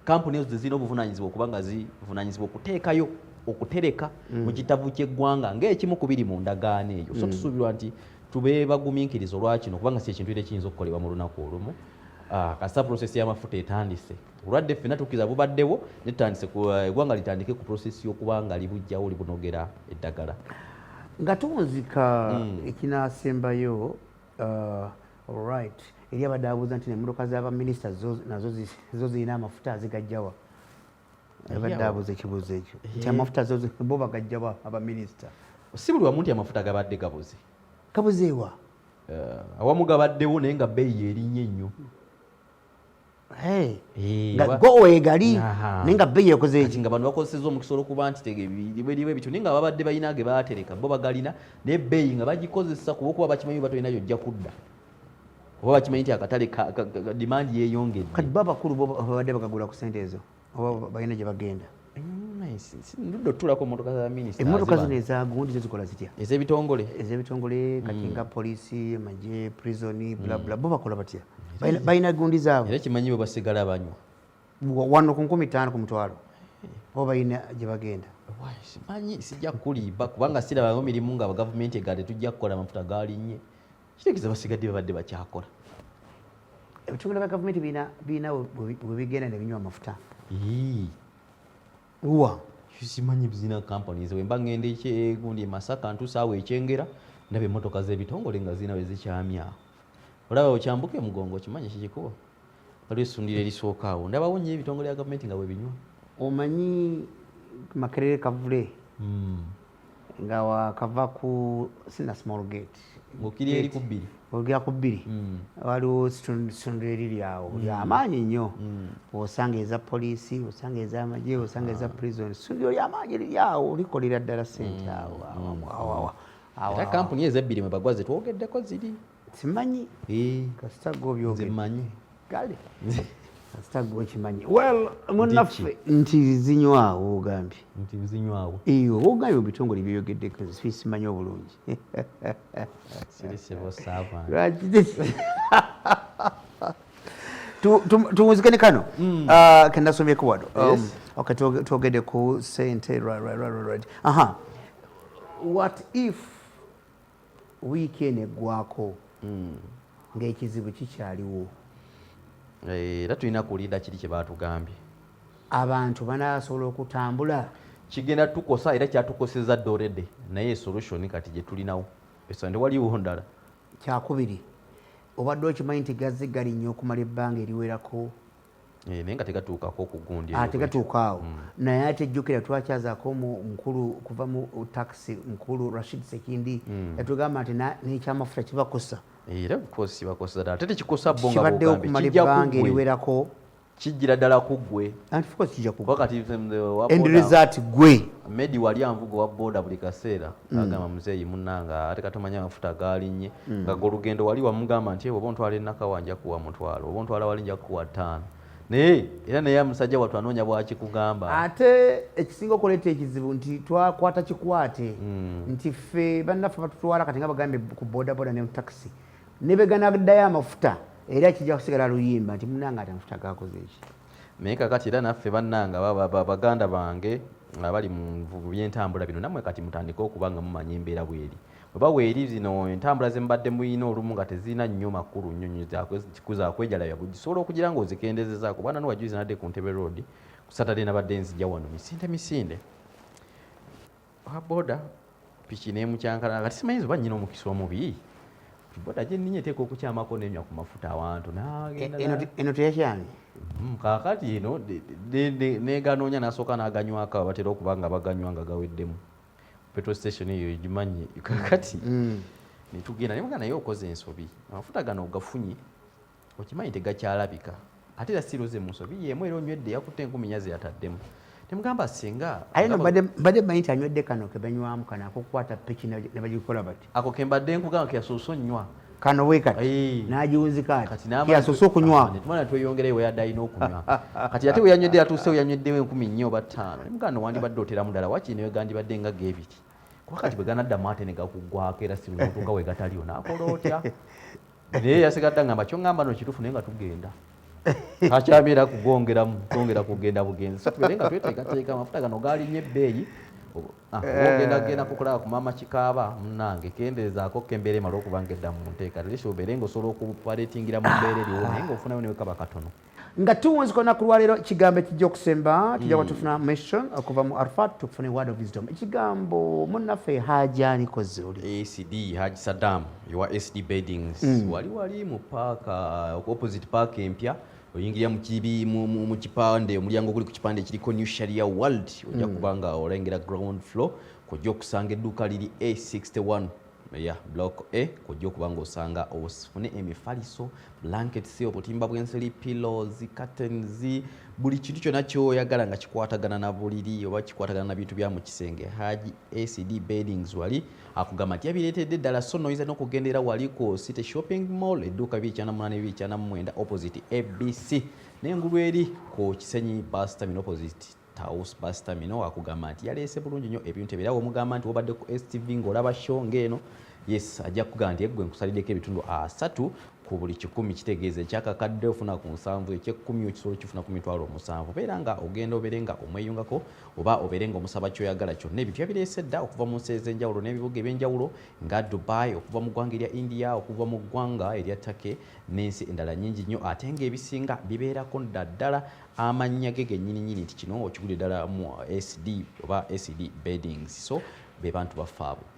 kampuni ezo zirina obuvunaanyizibwa okuba nga zivunaanyizibwa okuteekayo okutereka mu kitavu ky'eggwanga ng'ekimu ku biri mu ndagaano eyo so tusuubirwa nti tube bagumiikiriza olwakino kubanga si ekintu era ekiyinza okukolebwa mu lunaku olumu kasita process y'amafuta etandise olwadde ffenna tukkiriza bubaddewo netutandise eggwanga litandike ku process y'okuba nga libujjawo libunogera eddagala nga tuwunzika ekinaasembayo alright eri abadde abuuza nti nemmotoka z'abaminisita nazo zirina amafuta azigajjawa abadde abuuza ekibuuzo ekyo nti amafuta bo bagajjawa abaminisita si buli wamu nti amafuta gabadde gabuze kabuzeewa awamu gabaddewo naye nga bbeeyi erinnya ennyo nga go weegali naye nga bbeeyi ekoze eki nga bano bakozesezza omukisa olwokuba nti tegeriwe bityo naye nga babadde balina ge baatereka bo bagalina naye bbeeyi nga bagikozesa kuba okuba bakimanyi ba tolinayo ojja kudda oba bakimanyi nti akatale dimandi yeeyongedde kati babakulu bo babadde bagagula ku ssente ezo oba balina gye bagenda ndudde otulako emmotoka za minisita emmotoka zino ezagundi zizikola zitya ez'ebitongole kati nga polisi amagye prisoni blabla bo bakola batya balina gundi zaabwe era kimanyi bwe basigala banywa wano ku 15 ku mutwalo oba balina gye bagenda simanyi sijja kuliiba kubanga sirabamu mirimu nga gavumenti egadde tujja kukola amafuta galinnye kitegeeza basigadde babadde bakyakola ebitongole bya gavumenti birina bwe bigenda ne binywa amafuta uwa simanyi bizina companies wemba ngende gundi e Masaka ntuusa awo ekyengera ndaba emmotoka z'ebitongole nga zirina we zikyamyawo olaba okyambuka emugongo kimanyi kikikuba waliwo essundiro erisooka awo ndabawo nnyo ebitongole bya gavumenti nga bwe binywa omanyi Makerere Kavule nga wakava ku sina small gate ng'okiri eri ku bbiri ogera ku bbiri waliwo essundiro eriri awo lyamaanyi nnyo osanga eza poliisi osanga ez'amagye osanga eza prison essundiro lyamaanyi riri awo likolera ddala ssente awo era kampuni ezebbiri mwe bagwaze twogeddeko ziri simanyi kasita gobyogedde zimanyi kale kasita gokimanyi well munnaffe nti zinywawo ogambye nti zinywawo iyo ogambye mu bitongole byeyogeddeko simanyi obulungi tuwuzikane kano kendasomyeko wano twogedde ku sente right what if wiiki eggwako ng'ekizibu kikyaliwo era tulina kulinda kiri kye baatugambye abantu banaasobola okutambula kigenda tukosa era kyatukoseza dde already naye solution kati gye tulinawo eso tewaliwo ndala kyakubiri obadde okimanyi nti gazzi galinnya okumala ebbanga eriwerako naye nga tegatuukako ku gundi tegatuukaawo naye ate ejjukira twakyazaako mukulu kuva mu taxi mukulu Rashid Sekindi yatugamba nti n'ekyamafuta kibakosa era bikosi bakosa ddala ate tekikosa bo nga kibaddewo okumala ebbanga eriwerako kijjira ddala ku ggwe anti of course kijja ku kati end result gwe Medi wali anvuga wa boda buli kaseera agamba muzeeyi munnanga ate katomanya amafuta galinnye nga golugendo wali wamugamba nti oba ontwala ennaka wanja kuwa mutwalo oba ontwala wali nja kuwa 5 naye era naye musajja wattu anoonya bwakikugamba ate ekisinga okuleeta ekizibu nti twakwata kikwate nti ffe bannaffe batutwala kati nga bagambye ku bodaboda ne taxi ne beganaddayo amafuta era kijja kusigala luyimba nti munnanga ati amafuta gakoze eki naye kakati era naffe bannanga baganda bange abali mu byentambula bino nammwe kati mutandika okuba nga mumanya embeera bweri oba weeri zino entambula zembadde muyina olumu nga tezirina nnyo makulu nnyonyi kikuza kwejalabya bugisobola okugira ng'ozikendezezzaako bwana nuwajuizi nadde ku Ntebe road ku Saturday nabadde nzija wano misinde boda piki n'emukyankana kati simanyi oba nnyina omukisa omubi boda gye nninye teeka okukyamako n'enywa ku mafuta awantu eno teyakyamye kaakati eno neganoonya n'asooka n'aganywako batera okuba nga baganywa nga gaweddemu petrol station eyo egimanyi kakati netugenda nemuga naye okoze ensobi amafuta gano ogafunye okimanyi tegakyalabika ate era siroze mu nsobi yemu era onywedde yakutte 10 zeyataddemu temugamba singa aye no badde manyi nti anywedde kano kebanywamu kano akokukwata piki ne bagikola bati ako kembadde nkugamba keyasoosa onywa kano we kati nagiwunzika kati keyasoosa okunywa netumana tweyongereyo weyadde alina okunywa kati ate weyanywedde yatuuse weyanyweddewo 10 oba 5 nemuganda wandibadde oteramu ddala wakiri newegandibadde nga gebiti kuba kati bwe ganaddamu ate ne gakuggwako era si lutuuka we gataliyo naakola otya naye yasigadde ngamba kyongamba no kituufu naye nga tugenda akyamira kugongeramu tongera kugenda bugenzi so tubere nga tweteekateeka amafuta gano gaalinnye ebbeeyi ogenda kukolaa ku maama kikaaba munnange kendeezaako kembeera emala okuba nga edda mu nteeka lesi obeere ng'osobola okupaletingira mu mbeera eriwo naye ng'ofunayo ne wekaba katono nga tuwunzi kona kulwaliro ekigambo ekijja okusemba tujja tufuna mission okuva mu Arafat tufune word of wisdom ekigambo munnaffe Haji koze oli ACD Haji Saddam yowa SD Beddings wali mu paaka opposite park empya oyingira mu kipande omulyango guli ku kipande kiriko New Sharia World ojja kubanga olengera ground floor kujja okusanga edduuka liri A61 block A kujja okubanga osanga osifune emifaliso blankets obutimba bw'enseri pillows curtains buli kintu kyonna kyoyagala nga kikwatagana na buliri oba kikwatagana na bintu bya mu kisenge Haji ACD Beddings wali akugamba nti yabireetedde ddala so noyiza n'okugendera waliko City Shopping Mall edduuka 289 opposite ABC n'engulu eri ku Kisenyi bus terminal opposite Taos bus terminal akugamba nti yaleese bulungi nnyo ebintu ebirawo omugamba nti wabadde ku STV ng'olaba show ng'eno yes ajja kugamba nti eggwe nkusaliddeko ebitundu 3 ku buli 100 kitegeeza ekyakakadde ofuna ku 7 eky'ekumi okisobola okifuna ku 7,000 obeera nga ogenda obeere nga omweyungako oba obeere nga omusaba kyoyagala kyonna ebintu yabireese dda okuva mu nsi ez'enjawulo n'ebibuga eby'enjawulo nga Dubai okuva mu ggwanga erya India okuva mu ggwanga erya Turkey n'ensi endala nnyingi nnyo ate ng'ebisinga bibeerako ddala amannya ge gennyini nti kino okigulire ddala mu SD oba ACD Beddings so be bantu bafaabo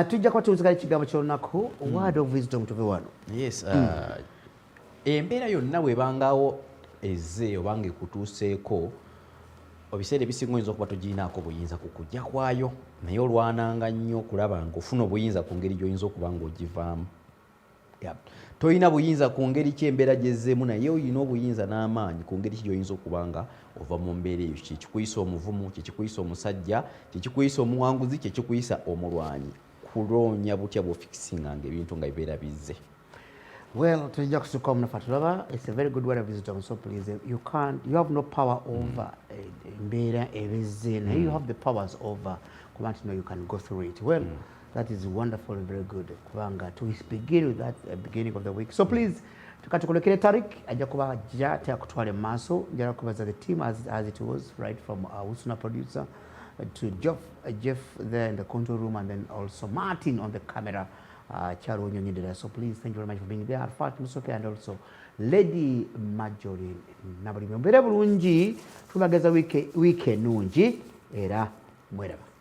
tujja kuba tuwunzika ekigambo ky'olunaku word of wisdom tuve wano yes embeera yonna bwebangawo ezze obanga ekutuuseeko ebiseera ebisinga oyinza okuba togirinaako buyinza ku kujja kwayo naye olwananga nnyo okulaba ng'ofuna obuyinza ku ngeri gy'oyinza okuba ng'ogivaamu toyina buyinza ku ngeri ki embeera gyezzeemu naye oyina obuyinza n'amaanyi ku ngeri ki gy'oyinza okuba nga ova mu mbeera eyo kyekikuyisa omuvumu kyekikuyisa omusajja kyekikuyisa omuwanguzi kyekikuyisa omulwanyi kuloonya butya bw'ofikisinganga ebintu nga bibeera bizze well tujja kusukka omunafu tulaba it's a very good word of wisdom so please you have no power over embeera ebizze naye you have the powers over kuba nti no you can go through it well that is wonderful and very good kubanga to begin with that beginning of the week so please tukatukulekere Tariq ajja kuba ajja takutwale maaso njala kubaza the team as it was right from Usuna producer to Jeff there in the control room and then also Martin on the camera Charo Nyonyedera so please thank you very much for being there Arafat Musoke and also Lady Marjorie nabali mbere bulungi tubageza week enungi era mweraba